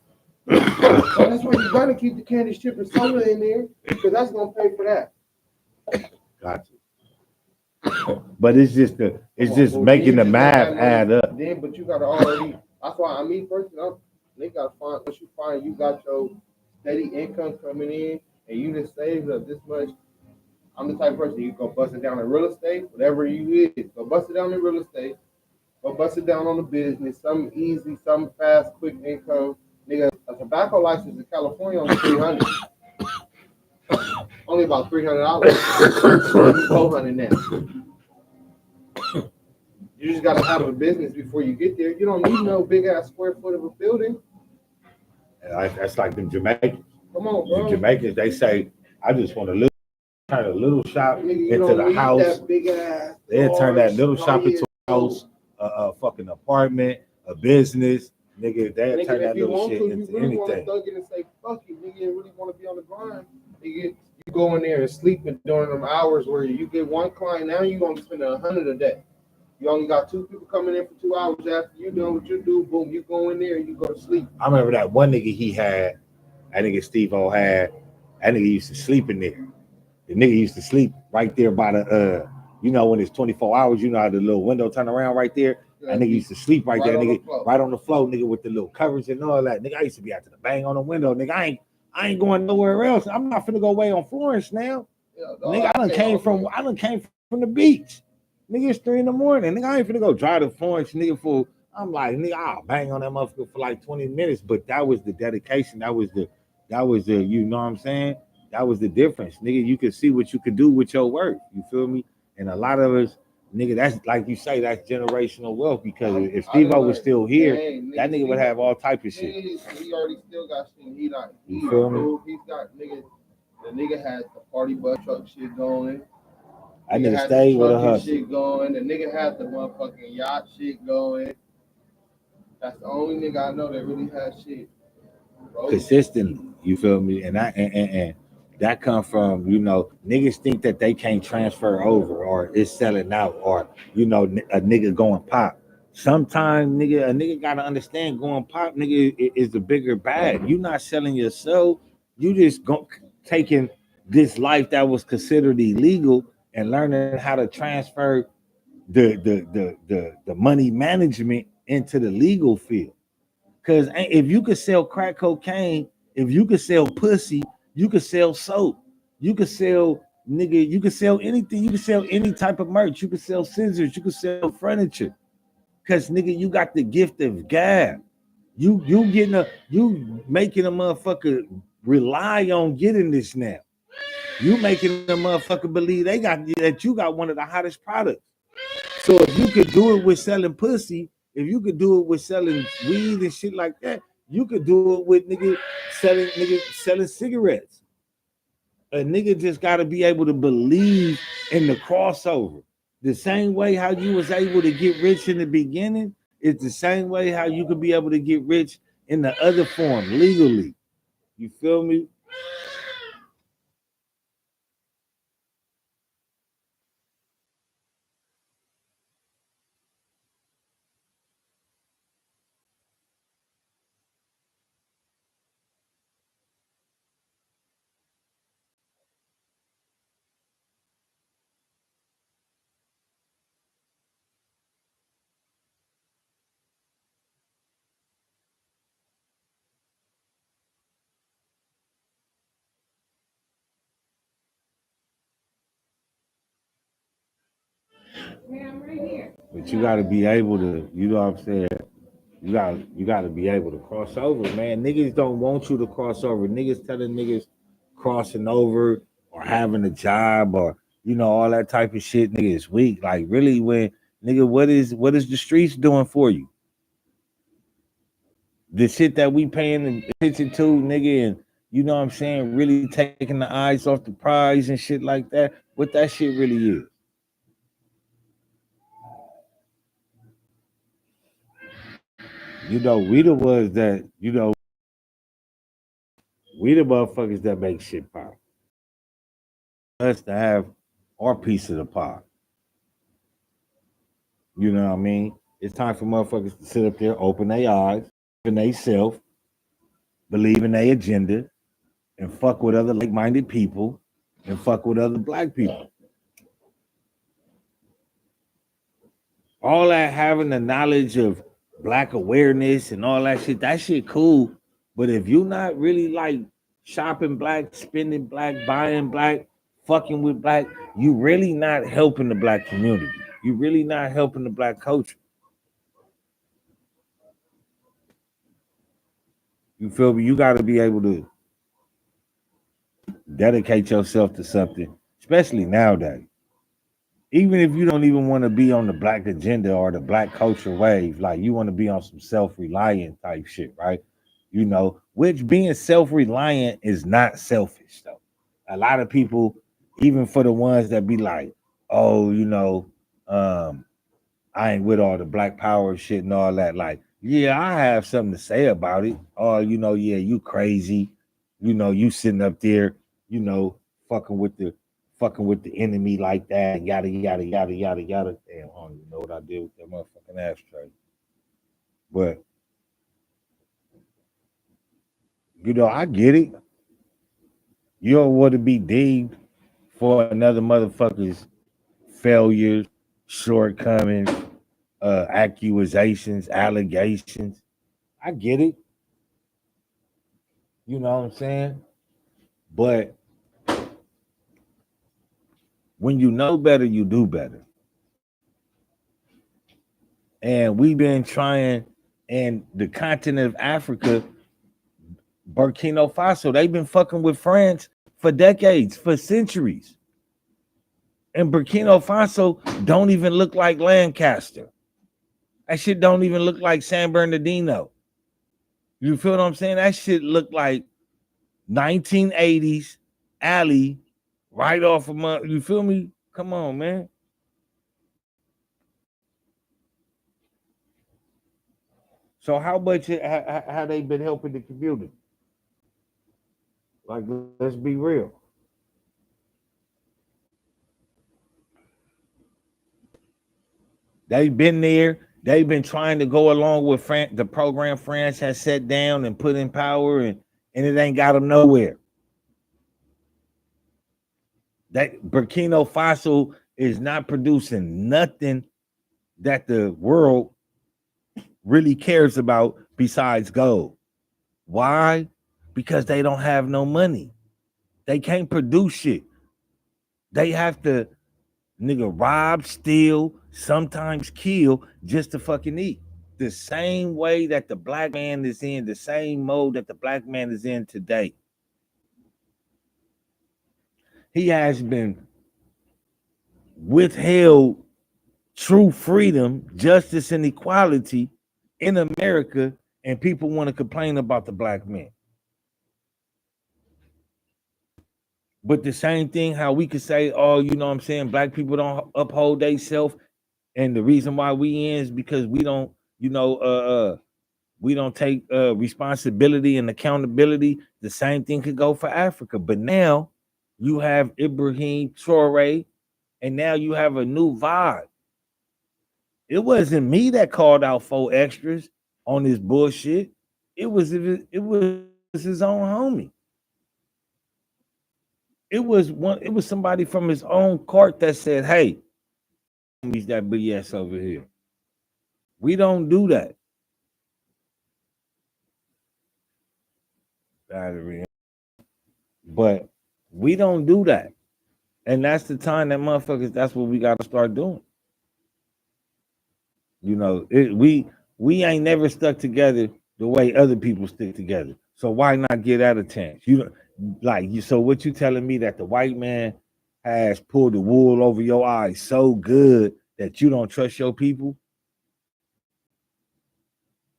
that's why you gotta keep the candy, chips, and soda in there because that's gonna pay for that. Gotcha. But it's just making the math add up. Then, but you gotta already. That's why personally, they gotta find. Once you find you got your steady income coming in, and you just saved up this much. I'm the type of person you go bust it down in real estate, whatever you is, go bust it down in real estate. Go bust it down on the business, something easy, something fast, quick income. Nigga, a tobacco license in California only $300. Only about $300. $400 now. You just gotta have a business before you get there. You don't need no big ass square foot of a building. That's like them Jamaicans. Come on, bro. The Jamaicans, they say, I just want to turn a little shop Nigga, into the house. They'll turn that little shop into a house, a fucking apartment, a business. Nigga, they'll turn that little shit into really anything. Want to thug it and say, fuck it, nigga, you really want to be on the grind. Nigga, you go in there and sleep during them hours where you get one client, now you gonna spend $100 a day. You only got 2 people coming in for 2 hours after you doing what you do, boom, you go in there and you go to sleep. I remember that one nigga he had, that nigga Steve-O had, that nigga used to sleep in there. The nigga used to sleep right there by the, you know, when it's 24 hours, you know how the little window turn around right there? That nigga used to sleep right there, nigga, right on the floor, nigga, with the little covers and all that. Nigga, I used to be out to the bang on the window. Nigga, I ain't going nowhere else. I'm not finna go away on Florence now. Nigga, I done came from the beach. Nigga, it's 3 in the morning. Nigga, I ain't finna go drive to Florence, nigga, for, I'm like, nigga, I'll bang on that motherfucker for like 20 minutes. But that was the dedication. That was the, you know what I'm saying? That was the difference. Nigga, you could see what you could do with your work. You feel me? And a lot of us, nigga, that's like you say, that's generational wealth. Because if Steve-O was still here, that nigga would have all type of shit. He already still got shit. You feel me? He's got nigga. The nigga has the party bus truck shit going. That nigga stayed with a hustle. Shit going. The nigga had the motherfucking yacht shit going. That's the only nigga I know that really has shit. Bro. Consistently, you feel me? And that come from, you know, niggas think that they can't transfer over or it's selling out or, you know, a nigga going pop. Sometimes a nigga gotta understand going pop, nigga, is the bigger bag. You not selling yourself, you just taking this life that was considered illegal and learning how to transfer the money management into the legal field. Because if you could sell crack cocaine, if you could sell pussy, you could sell soap, you could sell nigga, you could sell anything, you could sell any type of merch, you could sell scissors, you could sell furniture. Cause nigga, you got the gift of gab. You making a motherfucker rely on getting this now. You making a motherfucker believe that you got one of the hottest products. So if you could do it with selling pussy, if you could do it with selling weed and shit like that, you could do it with nigga selling cigarettes. A nigga just gotta be able to believe in the crossover. The same way how you was able to get rich in the beginning, it's the same way how you could be able to get rich in the other form legally. You feel me? But you got to be able to, you know what I'm saying? You got to be able to cross over, man. Niggas don't want you to cross over. Niggas telling niggas crossing over or having a job or all that type of shit, nigga, is weak. Like really, when nigga, what is the streets doing for you? The shit that we paying attention to, nigga, and you know what I'm saying, really taking the eyes off the prize and shit like that. What that shit really is. We the ones that, we the motherfuckers that make shit pop. Us to have our piece of the pie. You know what I mean? It's time for motherfuckers to sit up there, open their eyes, open they self, believe in their agenda, and fuck with other like-minded people, and fuck with other black people. All that having the knowledge of black awareness and all that shit cool. But if you not really like shopping black, spending black, buying black, fucking with black, you really not helping the black community. You really not helping the black culture. You feel me? You got to be able to dedicate yourself to something, especially nowadays. Even if you don't even want to be on the black agenda or the black culture wave, like you want to be on some self-reliant type shit, right? Which being self-reliant is not selfish though. A lot of people, even for the ones that be like, oh, I ain't with all the black power shit and all that. Like, yeah, I have something to say about it. Or, yeah, you crazy. You sitting up there, you know, fucking with the enemy like that, yada yada yada yada yada. Damn, I don't even know what I did with that motherfucking ashtray. But I get it. You don't want to be deemed for another motherfucker's failures, shortcomings, accusations, allegations. I get it. You know what I'm saying? But when you know better, you do better. And we've been trying, and the continent of Africa, Burkina Faso, they've been fucking with France for decades, for centuries. And Burkina Faso don't even look like Lancaster. That shit don't even look like San Bernardino. You feel what I'm saying? That shit look like 1980s alley right off of my, you feel me? Come on, man. So how much have they been helping the community? Like, let's be real. They've been there. They've been trying to go along with the program France has set down and put in power, and it ain't got them nowhere. That Burkina Faso is not producing nothing that the world really cares about besides gold. Why? Because they don't have no money. They can't produce shit. They have to rob, steal, sometimes kill just to fucking eat. The same way that the black man is in, the same mode that the black man is in today. He has been withheld true freedom, justice, and equality in America, and people want to complain about the black man. But the same thing, how we could say, oh, you know what I'm saying, black people don't uphold themselves, and the reason why we in is because we don't, we don't take responsibility and accountability. The same thing could go for Africa. But now you have Ibrahim Traore, and now you have a new vibe. It wasn't me that called out 4 extras on this bullshit. It was his own homie. It was somebody from his own court that said, hey, he's that BS over here. We don't do that. But we don't do that. And that's the time that motherfuckers, that's what we got to start doing. You know, we ain't never stuck together the way other people stick together. So why not get that a chance? So what you telling me that the white man has pulled the wool over your eyes so good that you don't trust your people?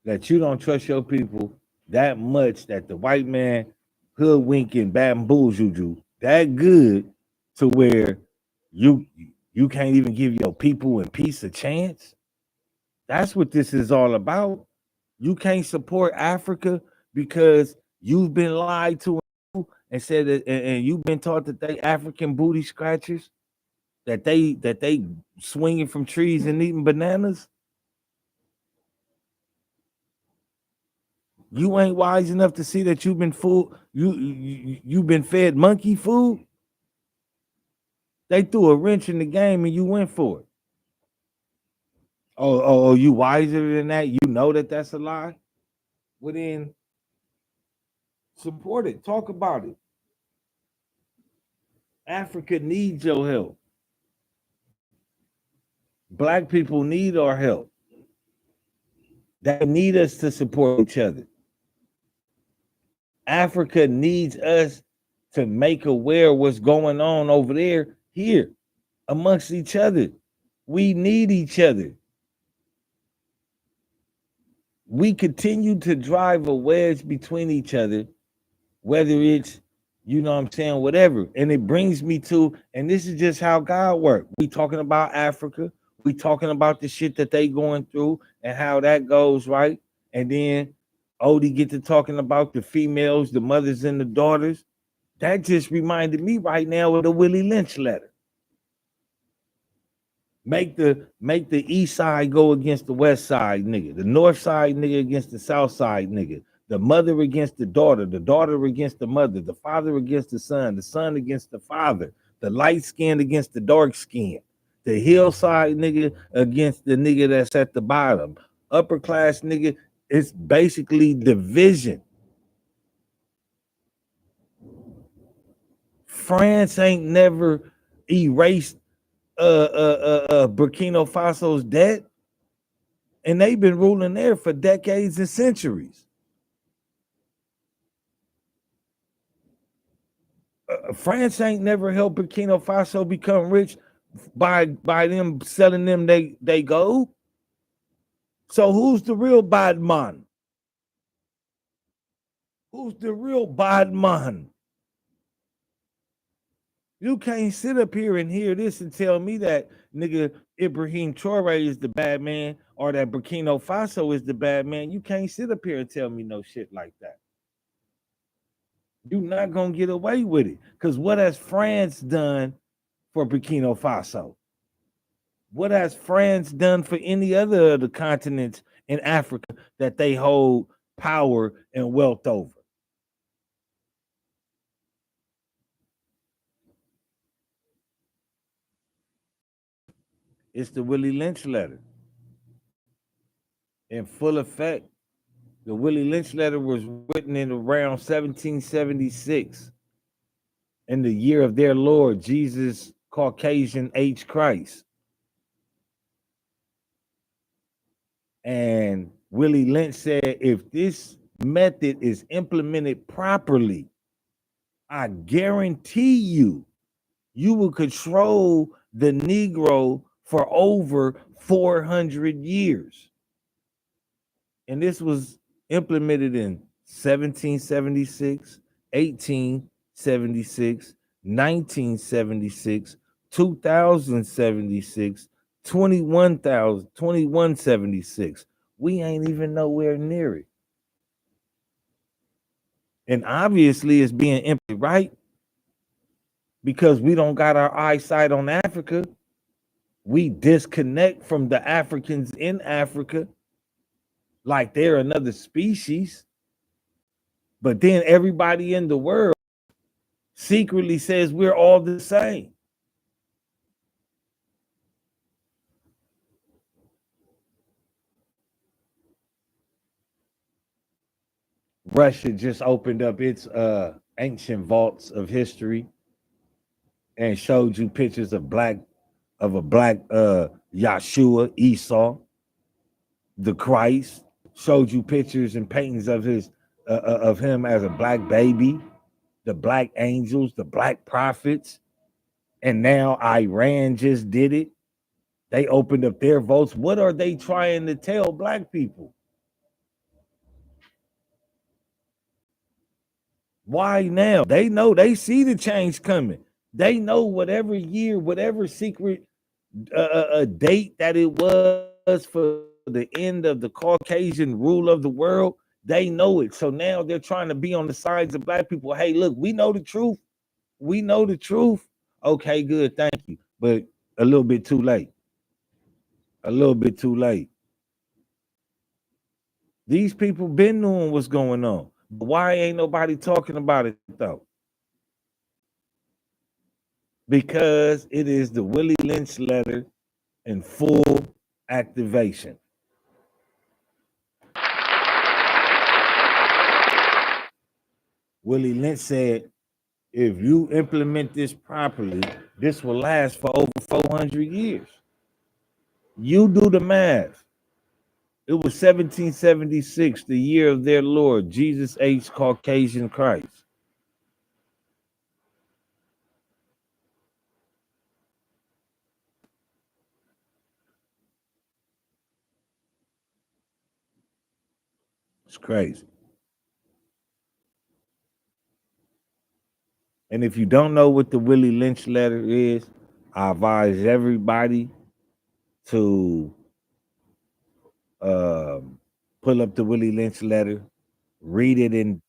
That you don't trust your people that much that the white man hoodwinking bamboozled you that good to where you you can't even give your people and peace a chance? That's what this is all about. You can't support Africa because you've been lied to and said that, and you've been taught that they African booty scratchers, that they swinging from trees and eating bananas. You ain't wise enough to see that you've been fooled. You've been fed monkey food. They threw a wrench in the game and you went for it. Oh, you wiser than that? You know that that's a lie? Well, then support it. Talk about it. Africa needs your help. Black people need our help. They need us to support each other. Africa needs us to make aware what's going on over there, here, amongst each other. We need each other. We continue to drive a wedge between each other, whether it's, you know what I'm saying, whatever. And it brings me to, and this is just how God works. We talking about Africa. We talking about the shit that they going through and how that goes, right? And then Odie get to talking about the females, the mothers and the daughters. That just reminded me right now of the Willie Lynch letter. Make the east side go against the west side nigga, the north side nigga against the south side nigga, the mother against the daughter against the mother, the father against the son against the father, the light skin against the dark skin, the hillside nigga against the nigga that's at the bottom, upper class nigga. It's basically division. France ain't never erased Burkina Faso's debt, and they've been ruling there for decades and centuries. France ain't never helped Burkina Faso become rich by them selling them they gold. So who's the real bad man? Who's the real bad man? You can't sit up here and hear this and tell me that nigga Ibrahim Traore is the bad man or that Burkina Faso is the bad man. You can't sit up here and tell me no shit like that. You're not gonna get away with it. Because what has France done for Burkina Faso? What has France done for any other of the continents in Africa that they hold power and wealth over? It's the Willie Lynch letter in full effect. The Willie Lynch letter was written in around 1776 in the year of their Lord Jesus Caucasian H. Christ. And Willie Lynch said, if this method is implemented properly, I guarantee you will control the Negro for over 400 years. And this was implemented in 1776, 1876, 1976, 2076, 2176. We ain't even nowhere near it. And obviously it's being empty, right? Because we don't got our eyesight on Africa. We disconnect from the Africans in Africa like they're another species. But then everybody in the world secretly says we're all the same. Russia just opened up its ancient vaults of history and showed you pictures of a black Yahshua, Esau. the Christ, showed you pictures and paintings of him as a black baby, the black angels, the black prophets, and now Iran just did it. They opened up their votes. What are they trying to tell black people? Why now? They know, they see the change coming. They know whatever year, whatever secret a date that it was for the end of the Caucasian rule of the world, they know it. So now they're trying to be on the sides of black people. Hey, look, we know the truth. We know the truth. Okay, good, thank you. But a little bit too late. A little bit too late. These people been knowing what's going on. Why ain't nobody talking about it though? Because it is the Willie Lynch letter in full activation. Willie Lynch said, if you implement this properly, this will last for over 400 years. You do the math. It was 1776, the year of their Lord, Jesus H. Caucasian Christ. It's crazy. And if you don't know what the Willie Lynch letter is, I advise everybody to pull up the Willie Lynch letter, read it in